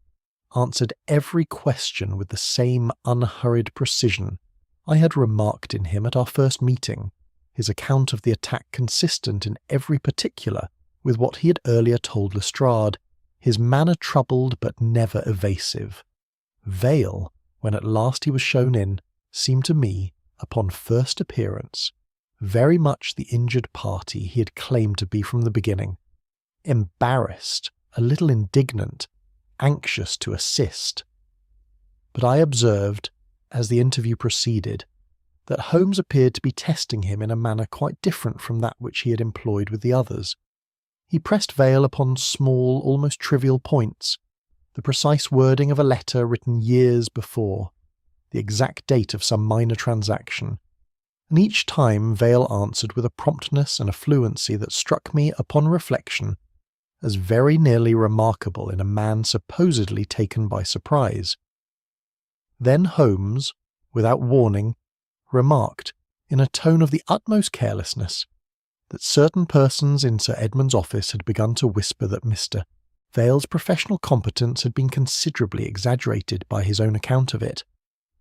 answered every question with the same unhurried precision I had remarked in him at our first meeting, his account of the attack consistent in every particular with what he had earlier told Lestrade, his manner troubled but never evasive. Vale, when at last he was shown in, seemed to me, upon first appearance, very much the injured party he had claimed to be from the beginning, embarrassed, a little indignant, anxious to assist. But I observed, as the interview proceeded, that Holmes appeared to be testing him in a manner quite different from that which he had employed with the others. He pressed Vale upon small, almost trivial points, the precise wording of a letter written years before, the exact date of some minor transaction, and each time Vale answered with a promptness and a fluency that struck me upon reflection as very nearly remarkable in a man supposedly taken by surprise. Then Holmes, without warning, remarked, in a tone of the utmost carelessness, that certain persons in Sir Edmund's office had begun to whisper that Mr. Vale's professional competence had been considerably exaggerated by his own account of it.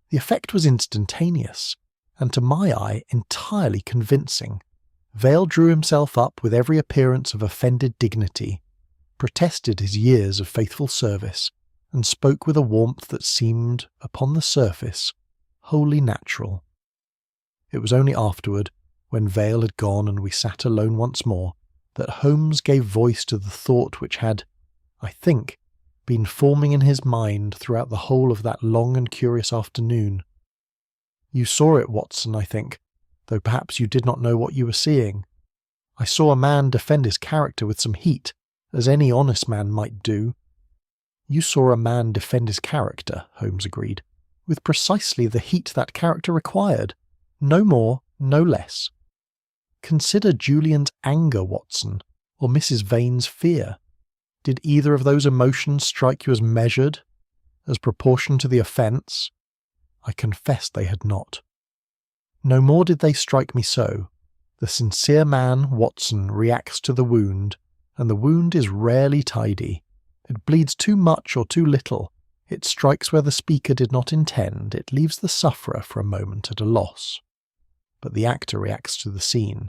The effect was instantaneous, and to my eye entirely convincing. Vale drew himself up with every appearance of offended dignity, protested his years of faithful service, and spoke with a warmth that seemed, upon the surface, wholly natural. It was only afterward, when Vale had gone and we sat alone once more, that Holmes gave voice to the thought which had, I think, been forming in his mind throughout the whole of that long and curious afternoon. "You saw it, Watson, I think, though perhaps you did not know what you were seeing. I saw a man defend his character with some heat, as any honest man might do." "You saw a man defend his character," Holmes agreed, "with precisely the heat that character required, no more, no less. Consider Julian's anger, Watson, or Mrs. Vane's fear. Did either of those emotions strike you as measured, as proportioned to the offence? I confess they had not. No more did they strike me so. The sincere man, Watson, reacts to the wound, and the wound is rarely tidy. It bleeds too much or too little. It strikes where the speaker did not intend. It leaves the sufferer for a moment at a loss. But the actor reacts to the scene.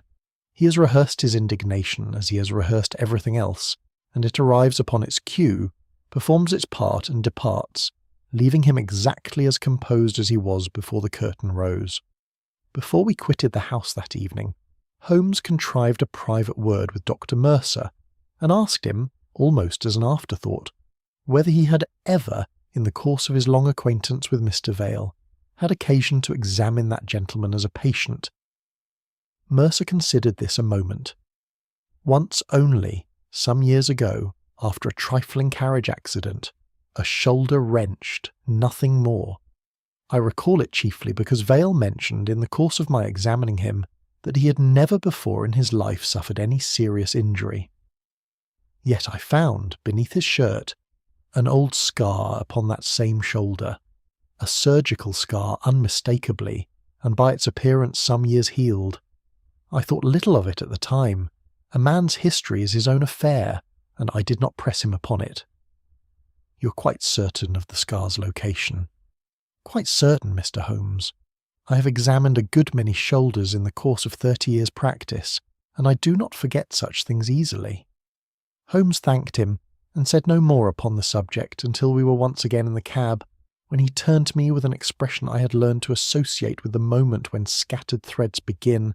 He has rehearsed his indignation as he has rehearsed everything else, and it arrives upon its cue, performs its part and departs, leaving him exactly as composed as he was before the curtain rose. Before we quitted the house that evening, Holmes contrived a private word with Dr. Mercer, and asked him, almost as an afterthought, whether he had ever, in the course of his long acquaintance with Mr. Vale, had occasion to examine that gentleman as a patient. Mercer considered this a moment. "Once only, some years ago, after a trifling carriage accident, a shoulder wrenched, nothing more. I recall it chiefly because Vale mentioned in the course of my examining him that he had never before in his life suffered any serious injury. Yet I found, beneath his shirt, an old scar upon that same shoulder, a surgical scar unmistakably, and by its appearance some years healed. I thought little of it at the time. A man's history is his own affair, and I did not press him upon it." "You're quite certain of the scar's location?" "Quite certain, Mr. Holmes. I have examined a good many shoulders in the course of 30 years' practice, and I do not forget such things easily." Holmes thanked him and said no more upon the subject until we were once again in the cab, when he turned to me with an expression I had learned to associate with the moment when scattered threads begin,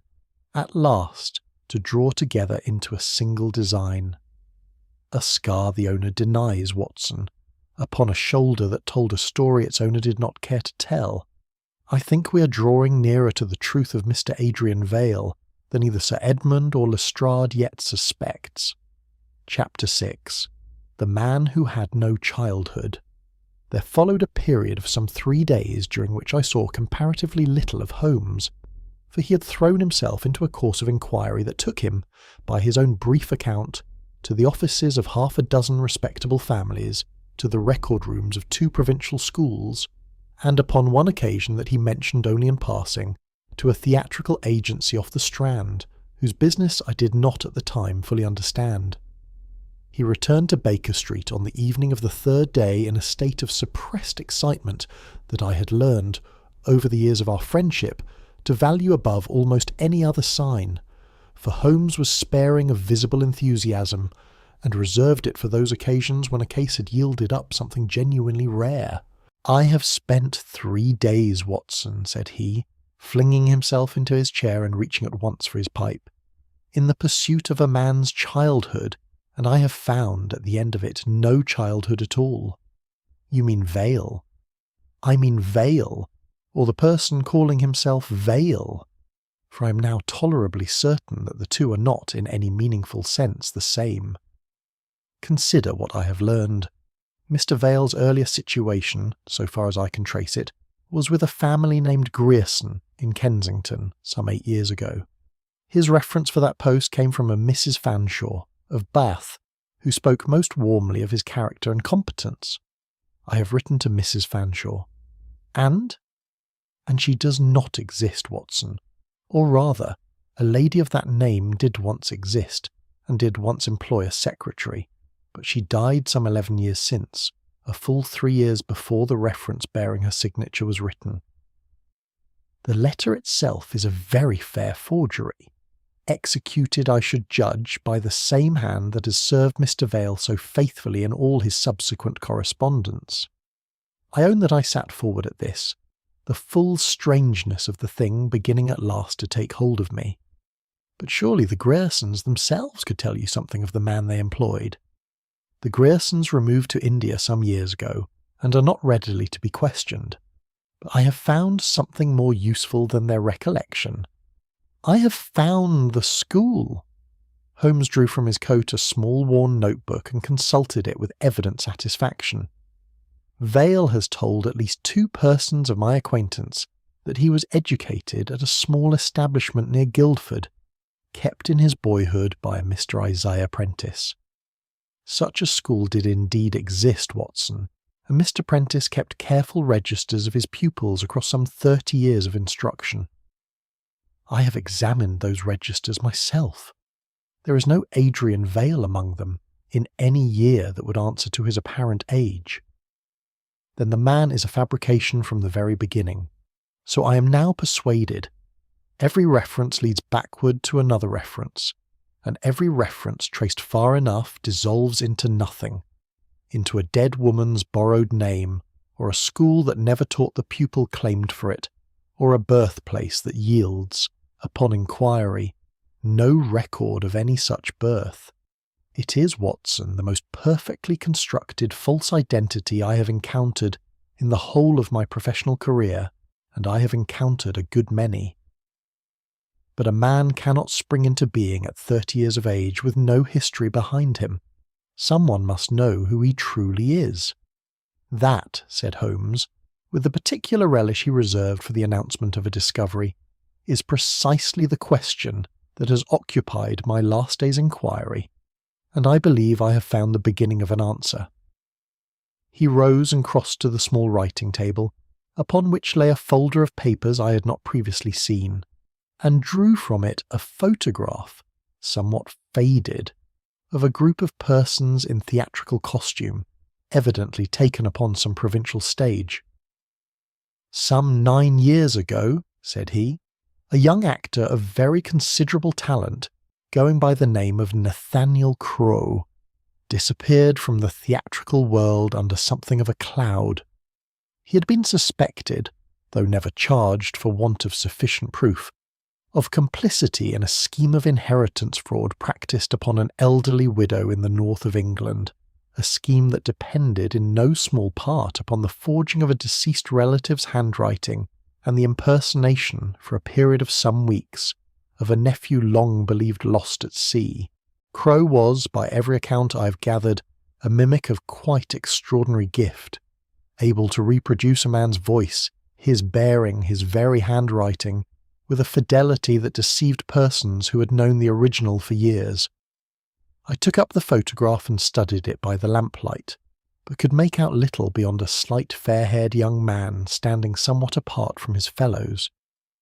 at last, to draw together into a single design. "A scar the owner denies, Watson, upon a shoulder that told a story its owner did not care to tell. I think we are drawing nearer to the truth of Mr. Adrian Vale than either Sir Edmund or Lestrade yet suspects." Chapter 6. The Man Who Had No Childhood. There followed a period of some 3 days during which I saw comparatively little of Holmes, for he had thrown himself into a course of inquiry that took him, by his own brief account, to the offices of half a dozen respectable families, to the record rooms of 2 provincial schools, and upon one occasion that he mentioned only in passing, to a theatrical agency off the Strand, whose business I did not at the time fully understand. He returned to Baker Street on the evening of the 3rd day in a state of suppressed excitement that I had learned, over the years of our friendship, to value above almost any other sign, for Holmes was sparing of visible enthusiasm, and reserved it for those occasions when a case had yielded up something genuinely rare. "I have spent 3 days, Watson," said he, flinging himself into his chair and reaching at once for his pipe, "in the pursuit of a man's childhood, and I have found, at the end of it, no childhood at all." "You mean Vale?" "I mean Vale, or the person calling himself Vale, for I am now tolerably certain that the two are not, in any meaningful sense, the same. Consider what I have learned. Mr. Vale's earlier situation, so far as I can trace it, was with a family named Grierson in Kensington some 8 years ago. His reference for that post came from a Mrs. Fanshawe, of Bath, who spoke most warmly of his character and competence. I have written to Mrs. Fanshawe. And she does not exist, Watson. Or rather, a lady of that name did once exist, and did once employ a secretary, but she died some 11 years since, a full 3 years before the reference bearing her signature was written. The letter itself is a very fair forgery, executed, I should judge, by the same hand that has served Mr. Vale so faithfully in all his subsequent correspondence. I own that I sat forward at this, the full strangeness of the thing beginning at last to take hold of me. But surely the Griersons themselves could tell you something of the man they employed. The Griersons removed to India some years ago, and are not readily to be questioned. But I have found something more useful than their recollection. I have found the school." Holmes drew from his coat a small worn notebook and consulted it with evident satisfaction. "Vale has told at least 2 persons of my acquaintance that he was educated at a small establishment near Guildford, kept in his boyhood by a Mr. Isaiah Prentice. Such a school did indeed exist, Watson, and Mr. Prentice kept careful registers of his pupils across some 30 years of instruction. I have examined those registers myself. There is no Adrian Vale among them, in any year that would answer to his apparent age. Then the man is a fabrication from the very beginning. So I am now persuaded. Every reference leads backward to another reference, and every reference traced far enough dissolves into nothing, into a dead woman's borrowed name, or a school that never taught the pupil claimed for it, or a birthplace that yields, upon inquiry, no record of any such birth. It is, Watson, the most perfectly constructed false identity I have encountered in the whole of my professional career, and I have encountered a good many. But a man cannot spring into being at 30 years of age with no history behind him. Someone must know who he truly is. That, said Holmes, with the particular relish he reserved for the announcement of a discovery, is precisely the question that has occupied my last day's inquiry, and I believe I have found the beginning of an answer. He rose and crossed to the small writing table, upon which lay a folder of papers I had not previously seen, and drew from it a photograph, somewhat faded, of a group of persons in theatrical costume, evidently taken upon some provincial stage. "Some 9 years ago," said he. "A young actor of very considerable talent, going by the name of Nathaniel Crowe, disappeared from the theatrical world under something of a cloud. He had been suspected, though never charged for want of sufficient proof, of complicity in a scheme of inheritance fraud practised upon an elderly widow in the north of England, a scheme that depended in no small part upon the forging of a deceased relative's handwriting and the impersonation, for a period of some weeks, of a nephew long believed lost at sea. Crowe was, by every account I have gathered, a mimic of quite extraordinary gift, able to reproduce a man's voice, his bearing, his very handwriting, with a fidelity that deceived persons who had known the original for years. I took up the photograph and studied it by the lamplight, but could make out little beyond a slight fair-haired young man standing somewhat apart from his fellows,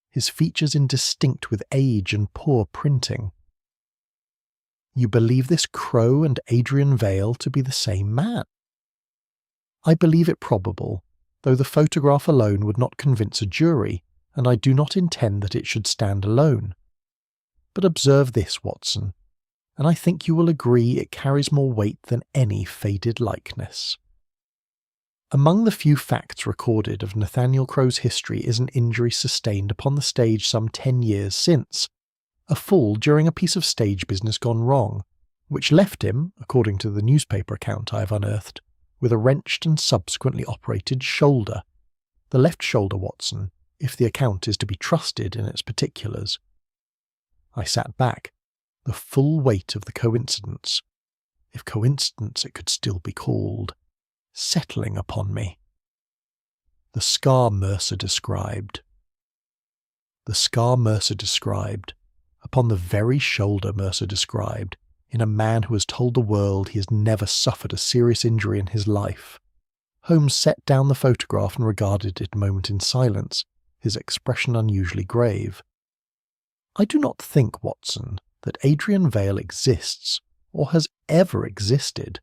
his features indistinct with age and poor printing." "You believe this Crowe and Adrian Vale to be the same man?" "I believe it probable, though the photograph alone would not convince a jury, and I do not intend that it should stand alone. But observe this, Watson, and I think you will agree it carries more weight than any faded likeness. Among the few facts recorded of Nathaniel Crowe's history is an injury sustained upon the stage some 10 years since, a fall during a piece of stage business gone wrong, which left him, according to the newspaper account I have unearthed, with a wrenched and subsequently operated shoulder. The left shoulder, Watson, if the account is to be trusted in its particulars." I sat back, the full weight of the coincidence, if coincidence it could still be called, settling upon me. The scar Mercer described. The scar Mercer described, upon the very shoulder Mercer described, in a man who has told the world he has never suffered a serious injury in his life. Holmes set down the photograph and regarded it a moment in silence, his expression unusually grave. "I do not think, Watson, that Adrian Vale exists, or has ever existed,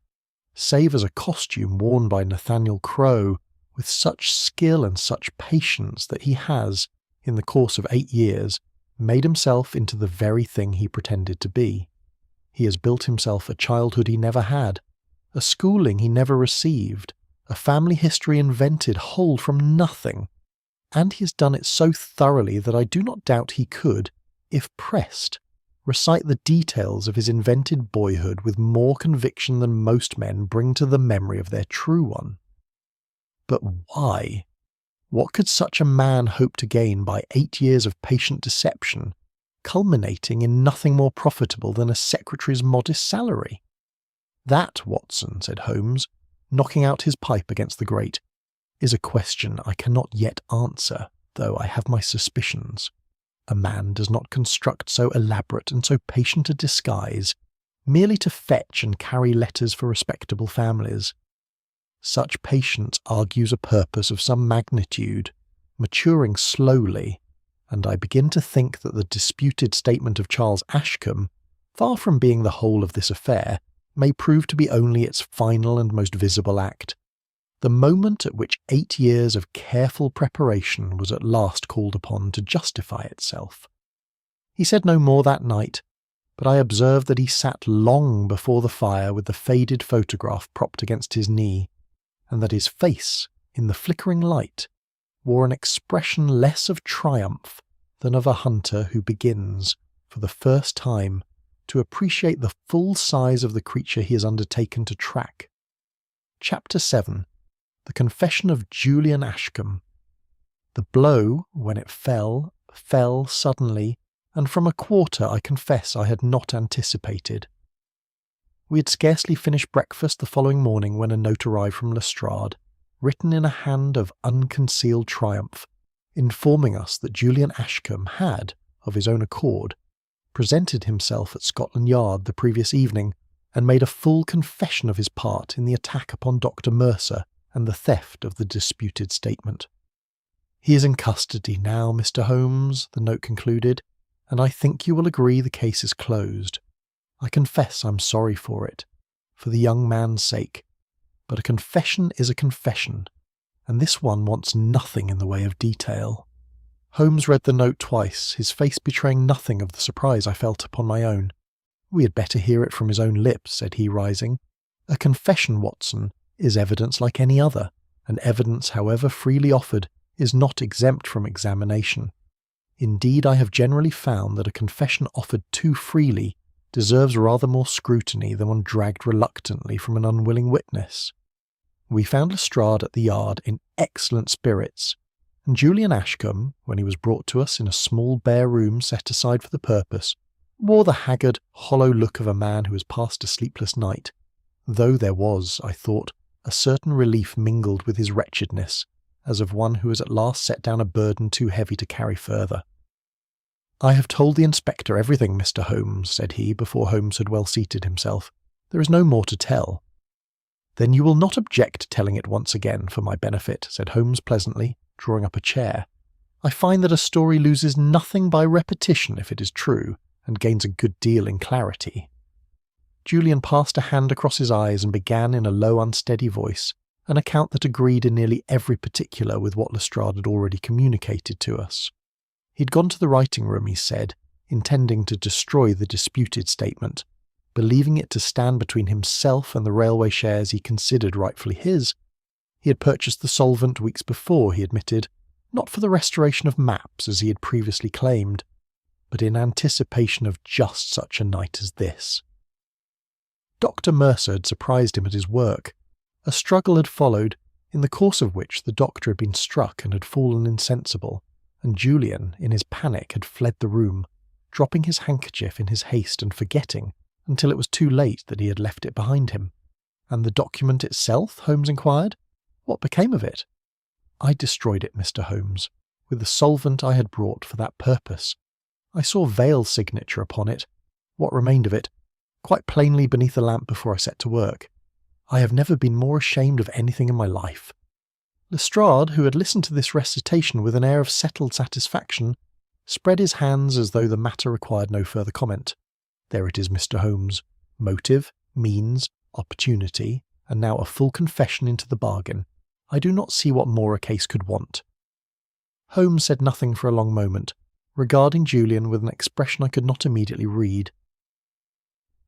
save as a costume worn by Nathaniel Crowe with such skill and such patience that he has, in the course of 8 years, made himself into the very thing he pretended to be. He has built himself a childhood he never had, a schooling he never received, a family history invented whole from nothing, and he has done it so thoroughly that I do not doubt he could, if pressed, recite the details of his invented boyhood with more conviction than most men bring to the memory of their true one. But why? What could such a man hope to gain by 8 years of patient deception, culminating in nothing more profitable than a secretary's modest salary? That, Watson, said Holmes, knocking out his pipe against the grate, is a question I cannot yet answer, though I have my suspicions. A man does not construct so elaborate and so patient a disguise merely to fetch and carry letters for respectable families. Such patience argues a purpose of some magnitude, maturing slowly, and I begin to think that the disputed statement of Charles Ashcombe, far from being the whole of this affair, may prove to be only its final and most visible act, the moment at which 8 years of careful preparation was at last called upon to justify itself. He said no more that night, but I observed that he sat long before the fire with the faded photograph propped against his knee, and that his face, in the flickering light, wore an expression less of triumph than of a hunter who begins, for the first time, to appreciate the full size of the creature he has undertaken to track. Chapter 7. The Confession of Julian Ashcombe. The blow, when it fell suddenly, and from a quarter I confess I had not anticipated. We had scarcely finished breakfast the following morning when a note arrived from Lestrade, written in a hand of unconcealed triumph, informing us that Julian Ashcombe had, of his own accord, presented himself at Scotland Yard the previous evening and made a full confession of his part in the attack upon Dr. Mercer and the theft of the disputed statement. "He is in custody now, Mr. Holmes," the note concluded, "and I think you will agree the case is closed. I confess I'm sorry for it, for the young man's sake, but a confession is a confession, and this one wants nothing in the way of detail. Holmes read the note twice, his face betraying nothing of the surprise I felt upon my own. "We had better hear it from his own lips," said he, rising. "A confession, Watson, is evidence like any other, and evidence, however freely offered, is not exempt from examination. Indeed, I have generally found that a confession offered too freely deserves rather more scrutiny than one dragged reluctantly from an unwilling witness." We found Lestrade at the yard in excellent spirits, and Julian Ashcombe, when he was brought to us in a small bare room set aside for the purpose, wore the haggard, hollow look of a man who has passed a sleepless night, though there was, I thought, a certain relief mingled with his wretchedness, as of one who has at last set down a burden too heavy to carry further. "I have told the inspector everything, Mr. Holmes," said he, before Holmes had well seated himself. "There is no more to tell." "Then you will not object to telling it once again for my benefit," said Holmes pleasantly, drawing up a chair. "I find that a story loses nothing by repetition if it is true, and gains a good deal in clarity." Julian passed a hand across his eyes and began in a low, unsteady voice an account that agreed in nearly every particular with what Lestrade had already communicated to us. He'd gone to the writing room, he said, intending to destroy the disputed statement, believing it to stand between himself and the railway shares he considered rightfully his. He had purchased the solvent weeks before, he admitted, not for the restoration of maps as he had previously claimed, but in anticipation of just such a night as this. Dr. Mercer had surprised him at his work. A struggle had followed, in the course of which the doctor had been struck and had fallen insensible, and Julian, in his panic, had fled the room, dropping his handkerchief in his haste and forgetting, until it was too late, that he had left it behind him. "And the document itself?" Holmes inquired. "What became of it?" "I destroyed it, Mr. Holmes, with the solvent I had brought for that purpose. I saw Vale's signature upon it, what remained of it, quite plainly beneath the lamp before I set to work. I have never been more ashamed of anything in my life." Lestrade, who had listened to this recitation with an air of settled satisfaction, spread his hands as though the matter required no further comment. "There it is, Mr. Holmes. Motive, means, opportunity, and now a full confession into the bargain. I do not see what more a case could want." Holmes said nothing for a long moment, regarding Julian with an expression I could not immediately read.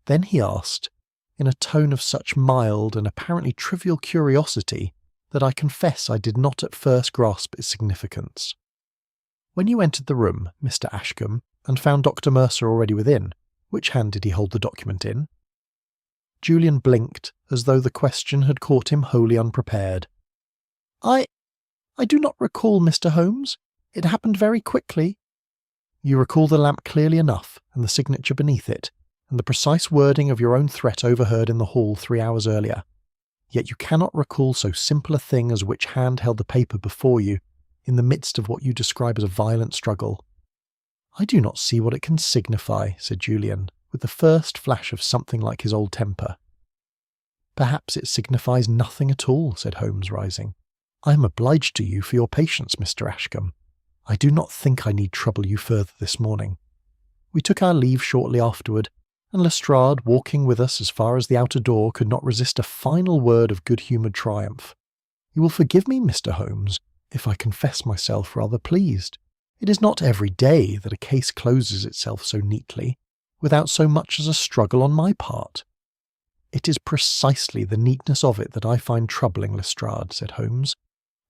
Then he asked, in a tone of such mild and apparently trivial curiosity that I confess I did not at first grasp its significance. "When you entered the room, Mr. Ashcombe, and found Dr. Mercer already within, which hand did he hold the document in?" Julian blinked, as though the question had caught him wholly unprepared. I do not recall, Mr. Holmes. It happened very quickly." "You recall the lamp clearly enough, and the signature beneath it, and the precise wording of your own threat overheard in the hall 3 hours earlier. Yet you cannot recall so simple a thing as which hand held the paper before you, in the midst of what you describe as a violent struggle." "I do not see what it can signify," said Julian, with the first flash of something like his old temper. "Perhaps it signifies nothing at all," said Holmes, rising. "I am obliged to you for your patience, Mr. Ashcombe. I do not think I need trouble you further this morning." We took our leave shortly afterward, and Lestrade, walking with us as far as the outer door, could not resist a final word of good-humoured triumph. "You will forgive me, Mr. Holmes, if I confess myself rather pleased. It is not every day that a case closes itself so neatly, without so much as a struggle on my part." "It is precisely the neatness of it that I find troubling, Lestrade," said Holmes.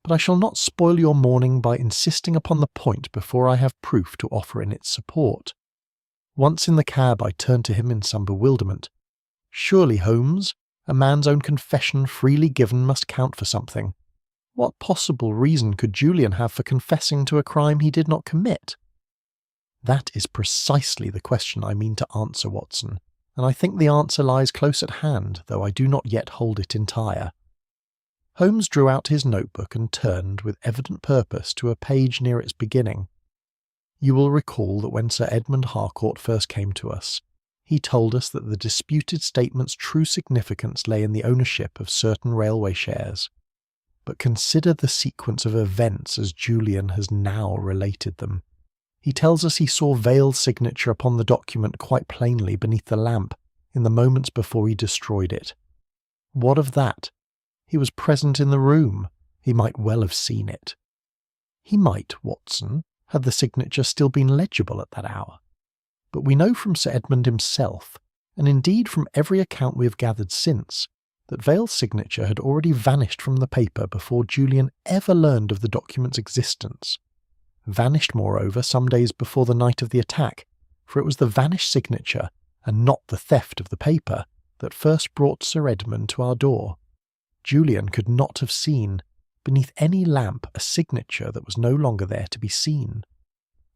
"But I shall not spoil your morning by insisting upon the point before I have proof to offer in its support." Once in the cab, I turned to him in some bewilderment. "Surely, Holmes, a man's own confession freely given must count for something. What possible reason could Julian have for confessing to a crime he did not commit?" "That is precisely the question I mean to answer, Watson, and I think the answer lies close at hand, though I do not yet hold it entire." Holmes drew out his notebook and turned, with evident purpose, to a page near its beginning. "You will recall that when Sir Edmund Harcourt first came to us, he told us that the disputed statement's true significance lay in the ownership of certain railway shares. But consider the sequence of events as Julian has now related them. He tells us he saw Vale's signature upon the document quite plainly beneath the lamp in the moments before he destroyed it. What of that? He was present in the room. He might well have seen it. He might, Watson, had the signature still been legible at that hour. But we know from Sir Edmund himself, and indeed from every account we have gathered since, that Vale's signature had already vanished from the paper before Julian ever learned of the document's existence. Vanished, moreover, some days before the night of the attack, for it was the vanished signature, and not the theft of the paper, that first brought Sir Edmund to our door. Julian could not have seen, beneath any lamp, a signature that was no longer there to be seen.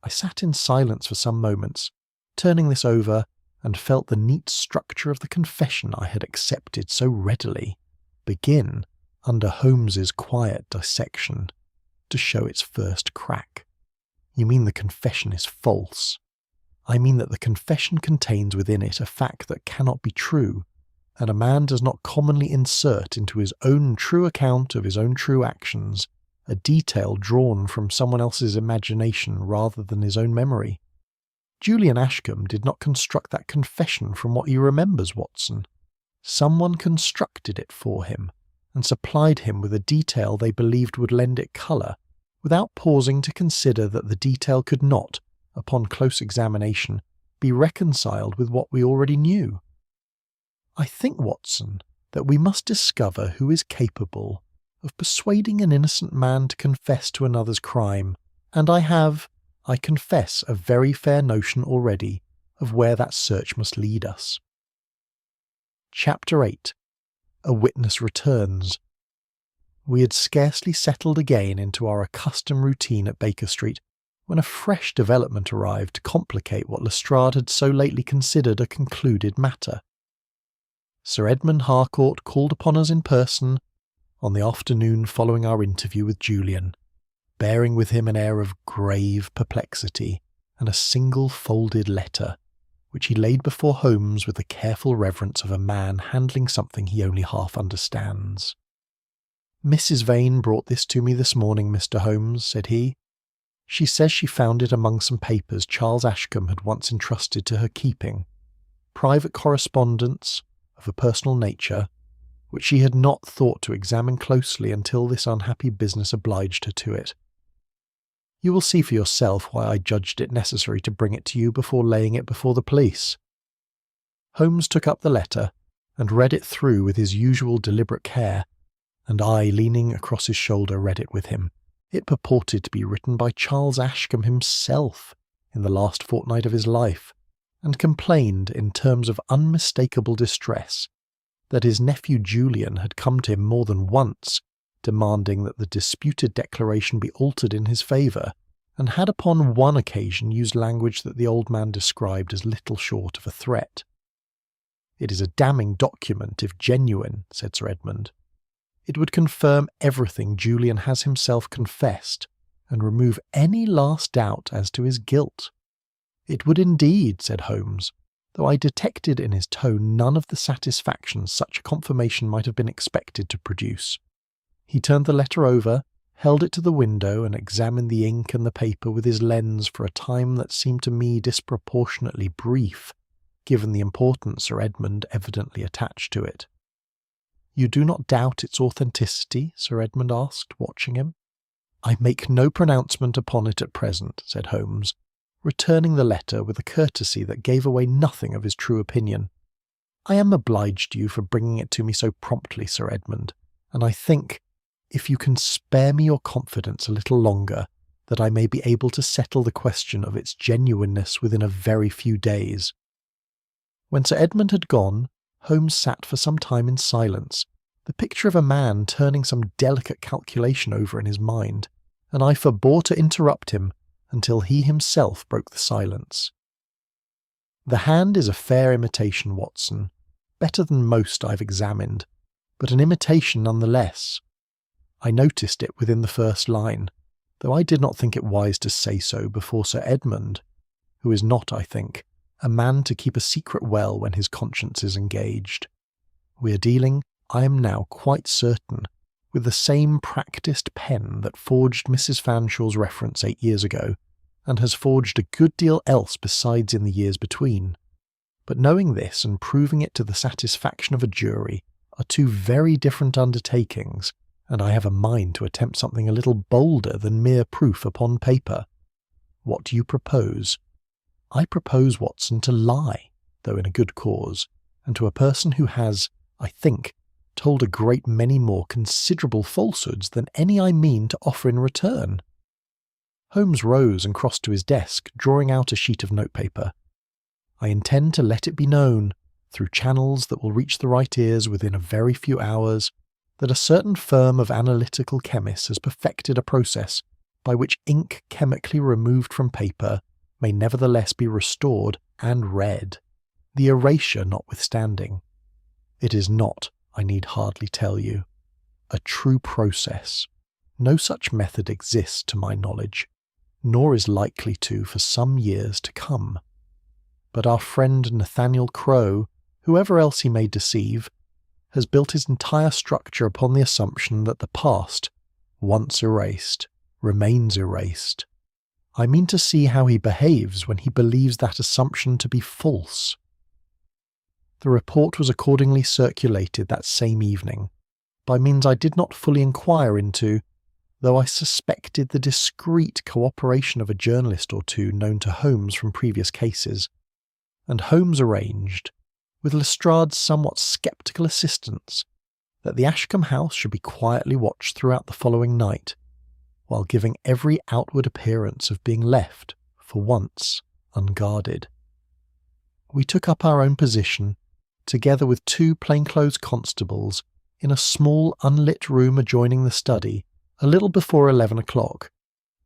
I sat in silence for some moments, turning this over, and felt the neat structure of the confession I had accepted so readily begin, under Holmes's quiet dissection, to show its first crack. You mean the confession is false? I mean that the confession contains within it a fact that cannot be true, and a man does not commonly insert into his own true account of his own true actions a detail drawn from someone else's imagination rather than his own memory. Julian Ashcombe did not construct that confession from what he remembers, Watson. Someone constructed it for him, and supplied him with a detail they believed would lend it colour, without pausing to consider that the detail could not, upon close examination, be reconciled with what we already knew. I think, Watson, that we must discover who is capable of persuading an innocent man to confess to another's crime, and I confess, a very fair notion already of where that search must lead us. Chapter 8. A Witness Returns. We had scarcely settled again into our accustomed routine at Baker Street when a fresh development arrived to complicate what Lestrade had so lately considered a concluded matter. Sir Edmund Harcourt called upon us in person on the afternoon following our interview with Julian, bearing with him an air of grave perplexity and a single folded letter, which he laid before Holmes with the careful reverence of a man handling something he only half understands. "Mrs. Vane brought this to me this morning, Mr. Holmes," said he. "She says she found it among some papers Charles Ashcombe had once entrusted to her keeping, private correspondence of a personal nature, which she had not thought to examine closely until this unhappy business obliged her to it. You will see for yourself why I judged it necessary to bring it to you before laying it before the police." Holmes took up the letter and read it through with his usual deliberate care, and I, leaning across his shoulder, read it with him. It purported to be written by Charles Ashcombe himself in the last fortnight of his life, and complained, in terms of unmistakable distress, that his nephew Julian had come to him more than once, demanding that the disputed declaration be altered in his favour, and had upon one occasion used language that the old man described as little short of a threat. "It is a damning document, if genuine," said Sir Edmund. "It would confirm everything Julian has himself confessed, and remove any last doubt as to his guilt." "It would indeed," said Holmes, though I detected in his tone none of the satisfaction such a confirmation might have been expected to produce. He turned the letter over, held it to the window, and examined the ink and the paper with his lens for a time that seemed to me disproportionately brief, given the importance Sir Edmund evidently attached to it. "You do not doubt its authenticity?" Sir Edmund asked, watching him. "I make no pronouncement upon it at present," said Holmes, returning the letter with a courtesy that gave away nothing of his true opinion. "I am obliged to you for bringing it to me so promptly, Sir Edmund, and I think, if you can spare me your confidence a little longer, that I may be able to settle the question of its genuineness within a very few days." When Sir Edmund had gone, Holmes sat for some time in silence, the picture of a man turning some delicate calculation over in his mind, and I forbore to interrupt him until he himself broke the silence. "The hand is a fair imitation, Watson, better than most I've examined, but an imitation none the less. I noticed it within the first line, though I did not think it wise to say so before Sir Edmund, who is not, I think, a man to keep a secret well when his conscience is engaged. We are dealing, I am now quite certain, with the same practised pen that forged Mrs. Fanshawe's reference 8 years ago, and has forged a good deal else besides in the years between. But knowing this and proving it to the satisfaction of a jury are two very different undertakings, and I have a mind to attempt something a little bolder than mere proof upon paper. What do you propose?" "I propose, Watson, to lie, though in a good cause, and to a person who has, I think, told a great many more considerable falsehoods than any I mean to offer in return." Holmes rose and crossed to his desk, drawing out a sheet of notepaper. "I intend to let it be known, through channels that will reach the right ears within a very few hours, that a certain firm of analytical chemists has perfected a process by which ink chemically removed from paper may nevertheless be restored and read, the erasure notwithstanding. It is not, I need hardly tell you, a true process. No such method exists to my knowledge, nor is likely to for some years to come. But our friend Nathaniel Crowe, whoever else he may deceive, has built his entire structure upon the assumption that the past, once erased, remains erased. I mean to see how he behaves when he believes that assumption to be false." The report was accordingly circulated that same evening, by means I did not fully inquire into, though I suspected the discreet cooperation of a journalist or two known to Holmes from previous cases, and Holmes arranged, with Lestrade's somewhat sceptical assistance, that the Ashcombe house should be quietly watched throughout the following night, while giving every outward appearance of being left, for once, unguarded. We took up our own position, together with 2 plainclothes constables, in a small unlit room adjoining the study, a little before 11 o'clock,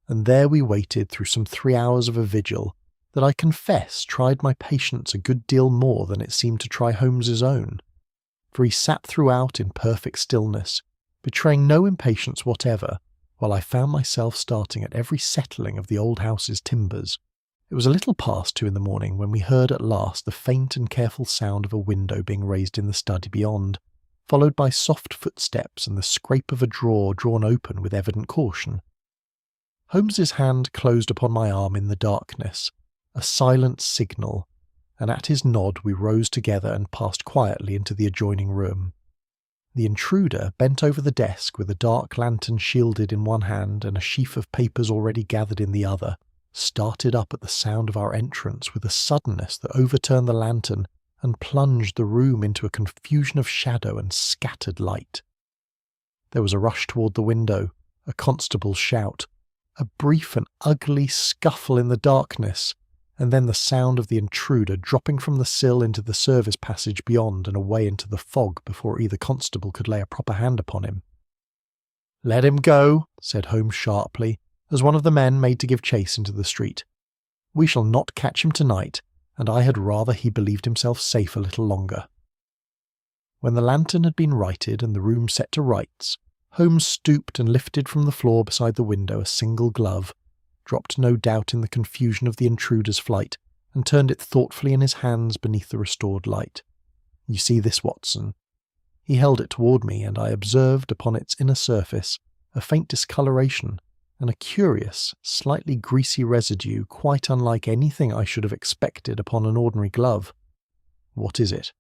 and there we waited through some 3 hours of a vigil that I confess tried my patience a good deal more than it seemed to try Holmes's own, for he sat throughout in perfect stillness, betraying no impatience whatever, while I found myself starting at every settling of the old house's timbers. It was a little past 2 in the morning when we heard at last the faint and careful sound of a window being raised in the study beyond, followed by soft footsteps and the scrape of a drawer drawn open with evident caution. Holmes's hand closed upon my arm in the darkness, a silent signal, and at his nod we rose together and passed quietly into the adjoining room. The intruder bent over the desk with a dark lantern shielded in one hand and a sheaf of papers already gathered in the other, started up at the sound of our entrance with a suddenness that overturned the lantern and plunged the room into a confusion of shadow and scattered light. There was a rush toward the window, a constable's shout, a brief and ugly scuffle in the darkness, and then the sound of the intruder dropping from the sill into the service passage beyond and away into the fog before either constable could lay a proper hand upon him. "Let him go," said Holmes sharply, as one of the men made to give chase into the street. "We shall not catch him tonight, and I had rather he believed himself safe a little longer." When the lantern had been righted and the room set to rights, Holmes stooped and lifted from the floor beside the window a single glove, dropped no doubt in the confusion of the intruder's flight, and turned it thoughtfully in his hands beneath the restored light. "You see this, Watson?" He held it toward me, and I observed upon its inner surface a faint discoloration and a curious, slightly greasy residue quite unlike anything I should have expected upon an ordinary glove. "What is it?"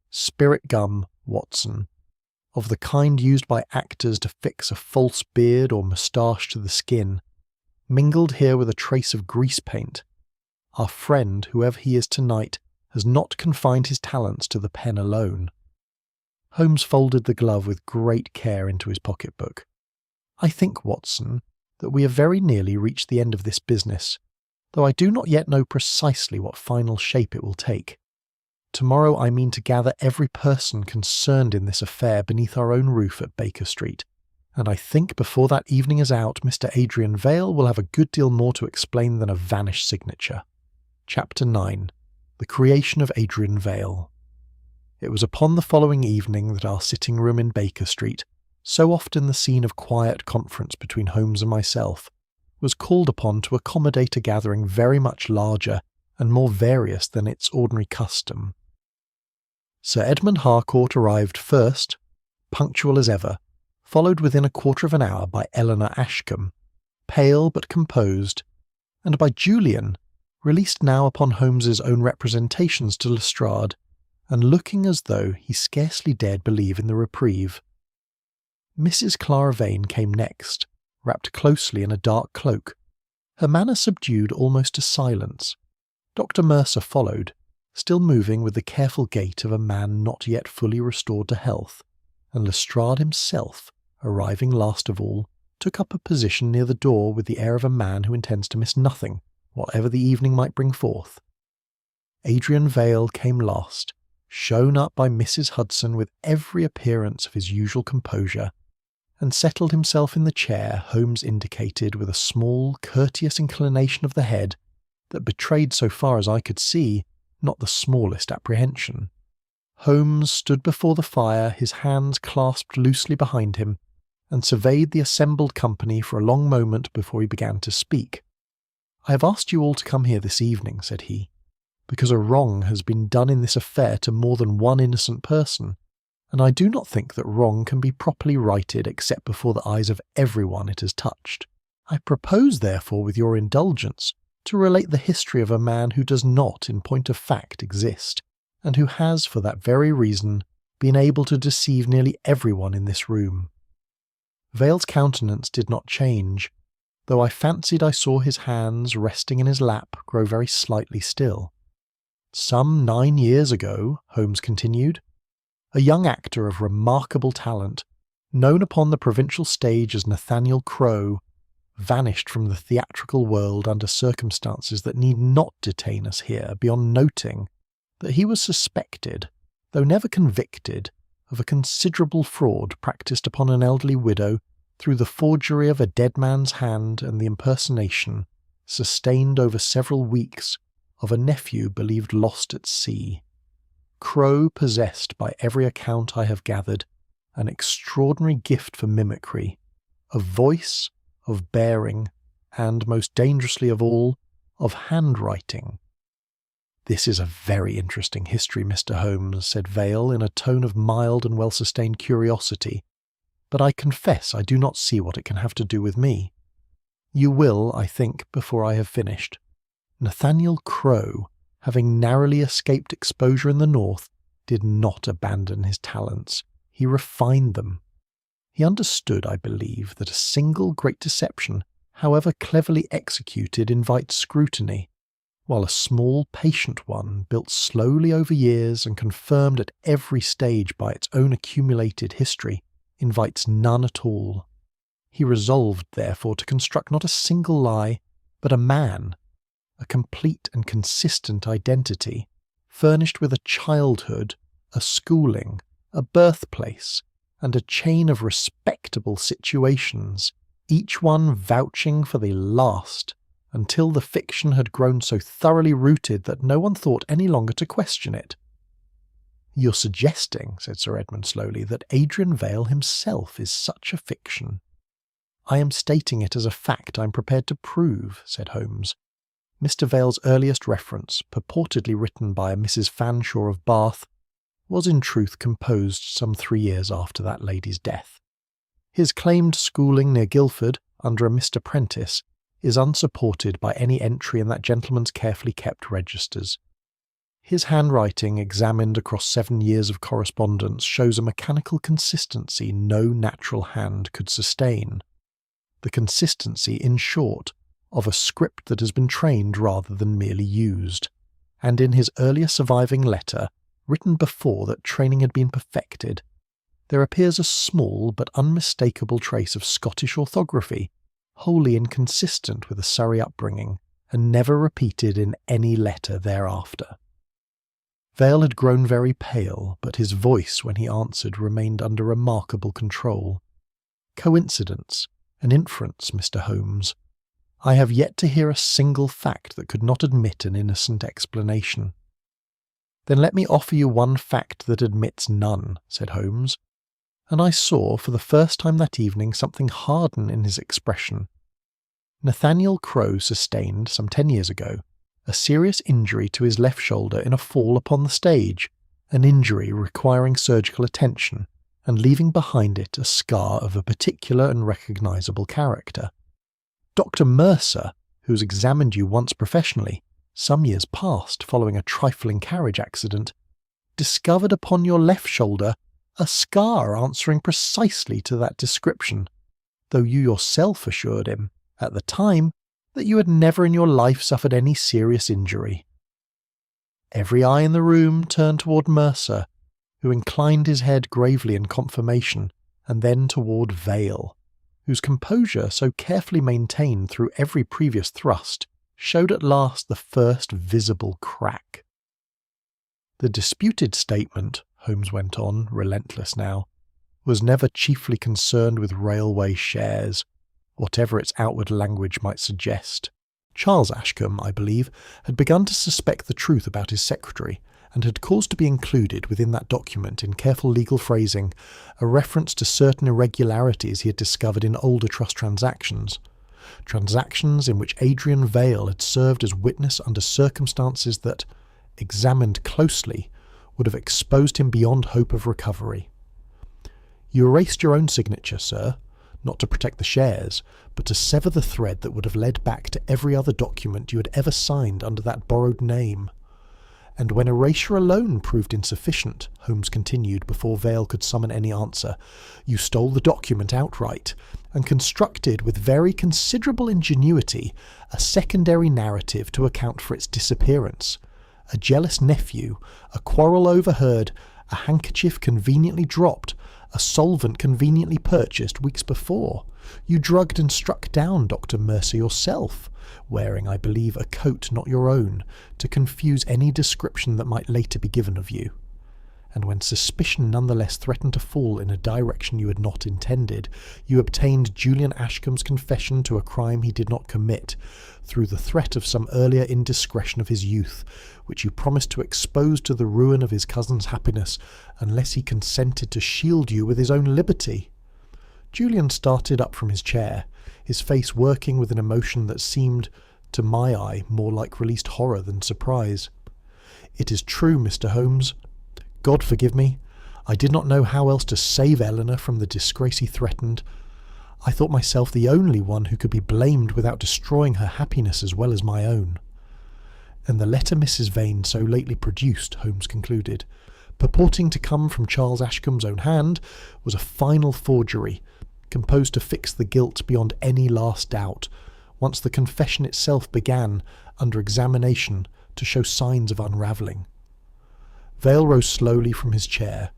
"Spirit gum, Watson, of the kind used by actors to fix a false beard or moustache to the skin, mingled here with a trace of grease paint. Our friend, whoever he is tonight, has not confined his talents to the pen alone." Holmes folded the glove with great care into his pocket-book. "I think, Watson, that we have very nearly reached the end of this business, though I do not yet know precisely what final shape it will take. Tomorrow I mean to gather every person concerned in this affair beneath our own roof at Baker Street, and I think before that evening is out Mr. Adrian Vale will have a good deal more to explain than a vanished signature." Chapter 9. The Creation of Adrian Vale. It was upon the following evening that our sitting-room in Baker Street, so often the scene of quiet conference between Holmes and myself, was called upon to accommodate a gathering very much larger and more various than its ordinary custom. Sir Edmund Harcourt arrived first, punctual as ever, followed within a quarter of an hour by Eleanor Ashcombe, pale but composed, and by Julian, released now upon Holmes's own representations to Lestrade, and looking as though he scarcely dared believe in the reprieve. Mrs. Clara Vane came next, wrapped closely in a dark cloak, Her manner subdued almost to silence. Dr. Mercer followed, still moving with the careful gait of a man not yet fully restored to health, and Lestrade himself, arriving last of all, took up a position near the door with the air of a man who intends to miss nothing, whatever the evening might bring forth. Adrian Vale came last, shown up by Mrs. Hudson with every appearance of his usual composure, and settled himself in the chair Holmes indicated with a small, courteous inclination of the head that betrayed, so far as I could see, not the smallest apprehension. Holmes stood before the fire, his hands clasped loosely behind him, and surveyed the assembled company for a long moment before he began to speak. "I have asked you all to come here this evening," said he, "because a wrong has been done in this affair to more than one innocent person, and I do not think that wrong can be properly righted except before the eyes of everyone it has touched. I propose, therefore, with your indulgence, to relate the history of a man who does not, in point of fact, exist, and who has, for that very reason, been able to deceive nearly everyone in this room." Vale's countenance did not change, though I fancied I saw his hands resting in his lap grow very slightly still. "Some 9 years ago," Holmes continued, "a young actor of remarkable talent, known upon the provincial stage as Nathaniel Crowe, vanished from the theatrical world under circumstances that need not detain us here beyond noting that he was suspected, though never convicted, of a considerable fraud practised upon an elderly widow through the forgery of a dead man's hand and the impersonation, sustained over several weeks, of a nephew believed lost at sea. Crowe possessed, by every account I have gathered, an extraordinary gift for mimicry, of voice, of bearing, and, most dangerously of all, of handwriting." "This is a very interesting history, Mr. Holmes," said Vale in a tone of mild and well-sustained curiosity, "but I confess I do not see what it can have to do with me. You will, I think, before I have finished. Nathaniel Crowe, having narrowly escaped exposure in the north, did not abandon his talents. He refined them. He understood, I believe, that a single great deception, however cleverly executed, invites scrutiny, while a small, patient one, built slowly over years and confirmed at every stage by its own accumulated history, invites none at all. He resolved, therefore, to construct not a single lie, but a man, a complete and consistent identity, furnished with a childhood, a schooling, a birthplace, and a chain of respectable situations, each one vouching for the last, until the fiction had grown so thoroughly rooted that no one thought any longer to question it." "You're suggesting," said Sir Edmund slowly, "that Adrian Vale himself is such a fiction." "I am stating it as a fact I am prepared to prove," said Holmes. "Mr. Vale's earliest reference, purportedly written by a Mrs. Fanshawe of Bath, was in truth composed some 3 years after that lady's death. His claimed schooling near Guildford, under a Mr. Prentice, is unsupported by any entry in that gentleman's carefully kept registers. His handwriting, examined across 7 years of correspondence, shows a mechanical consistency no natural hand could sustain. The consistency, in short, of a script that has been trained rather than merely used. And in his earlier surviving letter, written before that training had been perfected, there appears a small but unmistakable trace of Scottish orthography, wholly inconsistent with a Surrey upbringing, and never repeated in any letter thereafter." Vale had grown very pale, but his voice, when he answered, remained under remarkable control. "Coincidence, an inference, Mr. Holmes. I have yet to hear a single fact that could not admit an innocent explanation." "Then let me offer you one fact that admits none," said Holmes, and I saw for the first time that evening something harden in his expression. Nathaniel Crowe sustained, some 10 years ago, a serious injury to his left shoulder in a fall upon the stage, an injury requiring surgical attention, and leaving behind it a scar of a particular and recognisable character. Dr. Mercer, who has examined you once professionally, some years past, following a trifling carriage accident, discovered upon your left shoulder a scar answering precisely to that description, though you yourself assured him, at the time, that you had never in your life suffered any serious injury. Every eye in the room turned toward Mercer, who inclined his head gravely in confirmation, and then toward Vale, whose composure, so carefully maintained through every previous thrust, showed at last the first visible crack. The disputed statement, Holmes went on, relentless now, was never chiefly concerned with railway shares, whatever its outward language might suggest. Charles Ashcombe, I believe, had begun to suspect the truth about his secretary, and had caused to be included within that document in careful legal phrasing a reference to certain irregularities he had discovered in older trust transactions in which Adrian Vale had served as witness under circumstances that, examined closely, would have exposed him beyond hope of recovery. You erased your own signature, sir, not to protect the shares, but to sever the thread that would have led back to every other document you had ever signed under that borrowed name. And when erasure alone proved insufficient, Holmes continued before Vale could summon any answer, you stole the document outright, and constructed with very considerable ingenuity a secondary narrative to account for its disappearance. A jealous nephew, a quarrel overheard, a handkerchief conveniently dropped, a solvent conveniently purchased weeks before. You drugged and struck down Dr. Mercer yourself, wearing, I believe, a coat not your own, to confuse any description that might later be given of you. And when suspicion nonetheless threatened to fall in a direction you had not intended, you obtained Julian Ashcombe's confession to a crime he did not commit, through the threat of some earlier indiscretion of his youth, which you promised to expose to the ruin of his cousin's happiness, unless he consented to shield you with his own liberty. Julian started up from his chair, his face working with an emotion that seemed, to my eye, more like released horror than surprise. It is true, Mr. Holmes. God forgive me. I did not know how else to save Eleanor from the disgrace he threatened. I thought myself the only one who could be blamed without destroying her happiness as well as my own. And the letter Mrs. Vane so lately produced, Holmes concluded, purporting to come from Charles Ashcombe's own hand, was a final forgery, composed to fix the guilt beyond any last doubt, once the confession itself began, under examination, to show signs of unravelling. Vale rose slowly from his chair,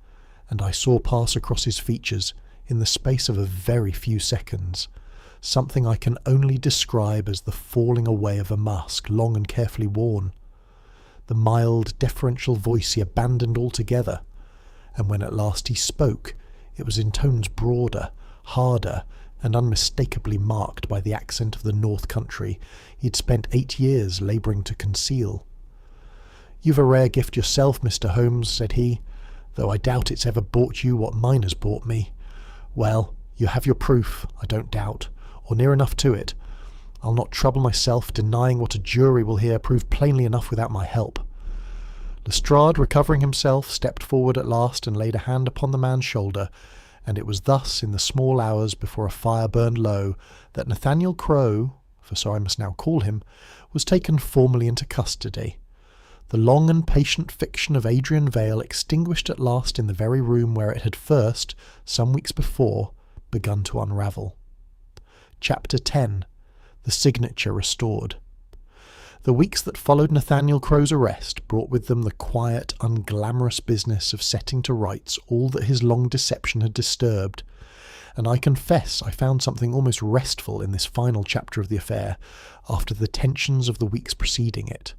and I saw pass across his features, in the space of a very few seconds, something I can only describe as the falling away of a mask long and carefully worn. The mild, deferential voice he abandoned altogether, and when at last he spoke, it was in tones broader, harder, and unmistakably marked by the accent of the North Country he had spent 8 years labouring to conceal. "You've a rare gift yourself, Mr. Holmes," said he, "though I doubt it's ever bought you what mine has bought me. Well, you have your proof, I don't doubt, or near enough to it. I'll not trouble myself denying what a jury will hear proved plainly enough without my help." Lestrade, recovering himself, stepped forward at last and laid a hand upon the man's shoulder, and it was thus, in the small hours before a fire burned low, that Nathaniel Crowe, for so I must now call him, was taken formally into custody. The long and patient fiction of Adrian Vale extinguished at last in the very room where it had first, some weeks before, begun to unravel. Chapter 10. The Signature Restored. The weeks that followed Nathaniel Crowe's arrest brought with them the quiet, unglamorous business of setting to rights all that his long deception had disturbed, and I confess I found something almost restful in this final chapter of the affair, after the tensions of the weeks preceding it.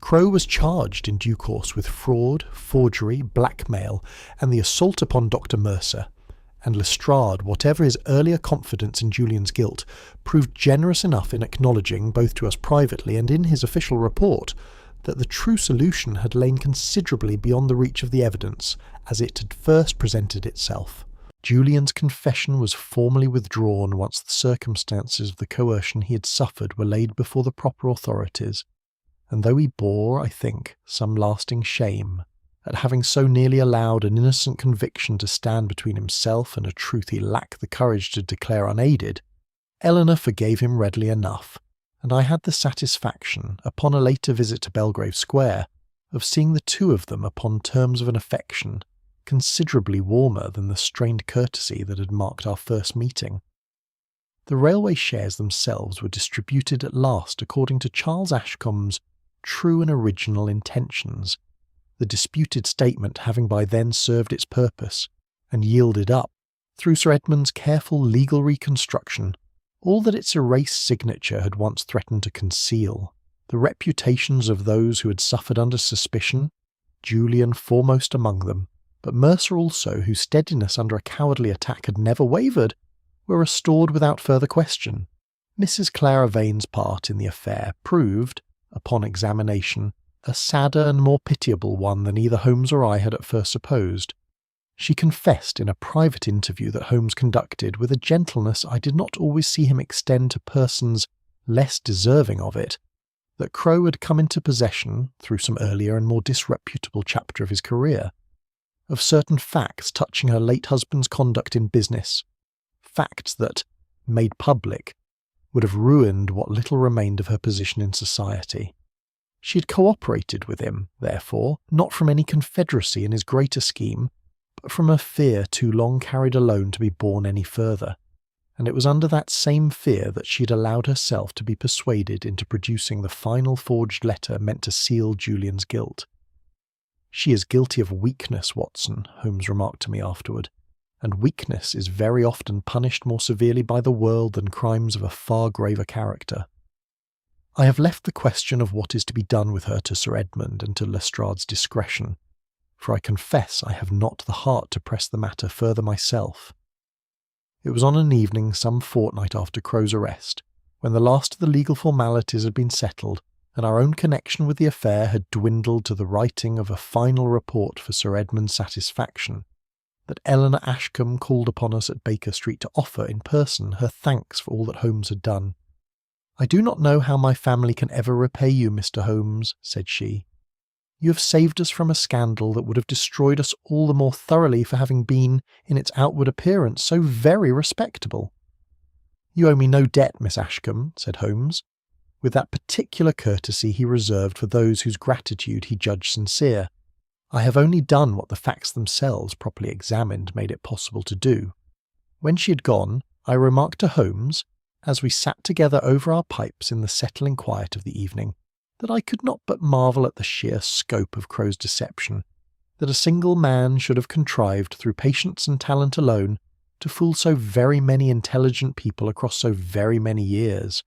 Crowe was charged in due course with fraud, forgery, blackmail, and the assault upon Dr. Mercer, and Lestrade, whatever his earlier confidence in Julian's guilt, proved generous enough in acknowledging, both to us privately and in his official report, that the true solution had lain considerably beyond the reach of the evidence as it had first presented itself. Julian's confession was formally withdrawn once the circumstances of the coercion he had suffered were laid before the proper authorities, and though he bore, I think, some lasting shame at having so nearly allowed an innocent conviction to stand between himself and a truth he lacked the courage to declare unaided, Eleanor forgave him readily enough, and I had the satisfaction, upon a later visit to Belgrave Square, of seeing the two of them upon terms of an affection considerably warmer than the strained courtesy that had marked our first meeting. The railway shares themselves were distributed at last according to Charles Ashcombe's true and original intentions, the disputed statement having by then served its purpose, and yielded up, through Sir Edmund's careful legal reconstruction, all that its erased signature had once threatened to conceal. The reputations of those who had suffered under suspicion, Julian foremost among them, but Mercer also, whose steadiness under a cowardly attack had never wavered, were restored without further question. Mrs. Clara Vane's part in the affair proved, upon examination, a sadder and more pitiable one than either Holmes or I had at first supposed. She confessed in a private interview that Holmes conducted with a gentleness I did not always see him extend to persons less deserving of it, that Crowe had come into possession, through some earlier and more disreputable chapter of his career, of certain facts touching her late husband's conduct in business, facts that, made public, would have ruined what little remained of her position in society. She had cooperated with him, therefore, not from any confederacy in his greater scheme, but from a fear too long carried alone to be borne any further, and it was under that same fear that she had allowed herself to be persuaded into producing the final forged letter meant to seal Julian's guilt. "She is guilty of weakness, Watson," Holmes remarked to me afterward, "and weakness is very often punished more severely by the world than crimes of a far graver character." I have left the question of what is to be done with her to Sir Edmund and to Lestrade's discretion, for I confess I have not the heart to press the matter further myself. It was on an evening some fortnight after Crowe's arrest, when the last of the legal formalities had been settled, and our own connection with the affair had dwindled to the writing of a final report for Sir Edmund's satisfaction, that Eleanor Ashcombe called upon us at Baker Street to offer in person her thanks for all that Holmes had done. "I do not know how my family can ever repay you, Mr. Holmes," said she. "You have saved us from a scandal that would have destroyed us all the more thoroughly for having been, in its outward appearance, so very respectable." "You owe me no debt, Miss Ashcombe," said Holmes, with that particular courtesy he reserved for those whose gratitude he judged sincere. "I have only done what the facts themselves, properly examined, made it possible to do." When she had gone, I remarked to Holmes, as we sat together over our pipes in the settling quiet of the evening, that I could not but marvel at the sheer scope of Crowe's deception, that a single man should have contrived, through patience and talent alone, to fool so very many intelligent people across so very many years.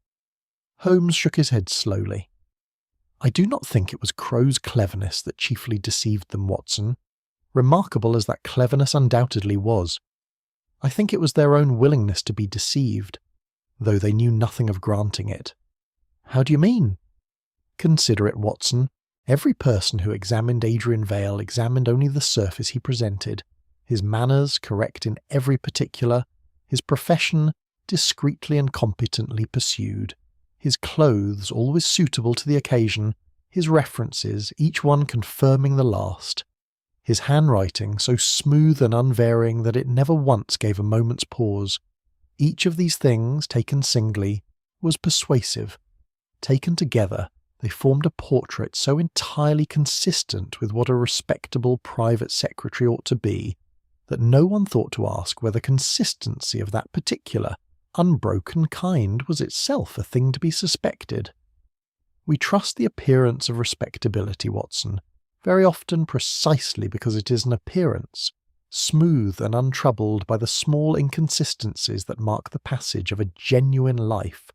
Holmes shook his head slowly. "I do not think it was Crowe's cleverness that chiefly deceived them, Watson, remarkable as that cleverness undoubtedly was. I think it was their own willingness to be deceived, though they knew nothing of granting it." "How do you mean?" "Consider it, Watson. Every person who examined Adrian Vale examined only the surface he presented, his manners correct in every particular, his profession discreetly and competently pursued, his clothes always suitable to the occasion, his references, each one confirming the last, his handwriting so smooth and unvarying that it never once gave a moment's pause. Each of these things, taken singly, was persuasive. Taken together, they formed a portrait so entirely consistent with what a respectable private secretary ought to be, that no one thought to ask whether consistency of that particular, unbroken kind was itself a thing to be suspected. We trust the appearance of respectability, Watson, very often precisely because it is an appearance, smooth and untroubled by the small inconsistencies that mark the passage of a genuine life.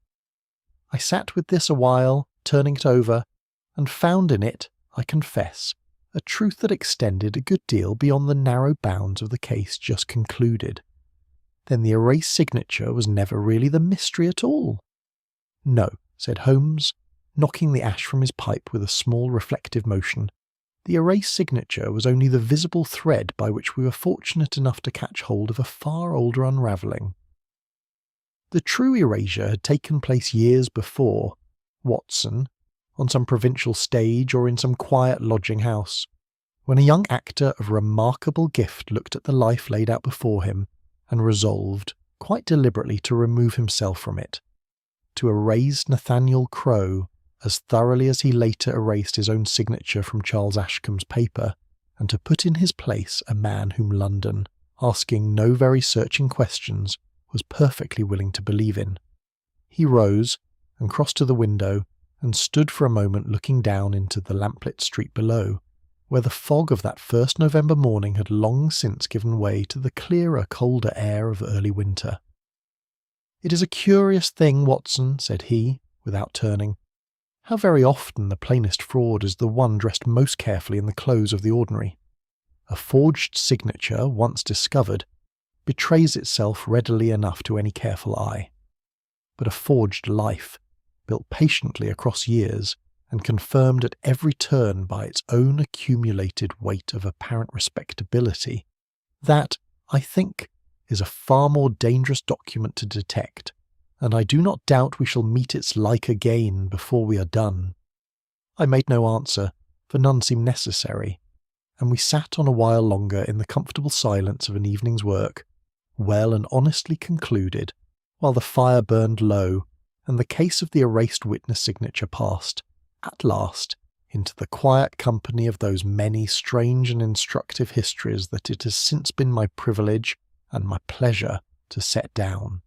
I sat with this a while, turning it over, and found in it, I confess, a truth that extended a good deal beyond the narrow bounds of the case just concluded. Then the erased signature was never really the mystery at all. "No," said Holmes, knocking the ash from his pipe with a small reflective motion. "The erased signature was only the visible thread by which we were fortunate enough to catch hold of a far older unravelling. The true erasure had taken place years before, Watson, on some provincial stage or in some quiet lodging-house, when a young actor of remarkable gift looked at the life laid out before him and resolved, quite deliberately, to remove himself from it, to erase Nathaniel Crowe as thoroughly as he later erased his own signature from Charles Ashcombe's paper, and to put in his place a man whom London, asking no very searching questions, was perfectly willing to believe in. He rose and crossed to the window and stood for a moment looking down into the lamplit street below, where the fog of that first November morning had long since given way to the clearer, colder air of early winter. "It is a curious thing, Watson," said he, without turning, "how very often the plainest fraud is the one dressed most carefully in the clothes of the ordinary. A forged signature, once discovered, betrays itself readily enough to any careful eye. But a forged life, built patiently across years, and confirmed at every turn by its own accumulated weight of apparent respectability, that, I think, is a far more dangerous document to detect, and I do not doubt we shall meet its like again before we are done." I made no answer, for none seemed necessary, and we sat on a while longer in the comfortable silence of an evening's work, well and honestly concluded, while the fire burned low, and the case of the erased witness signature passed, at last, into the quiet company of those many strange and instructive histories that it has since been my privilege and my pleasure to set down.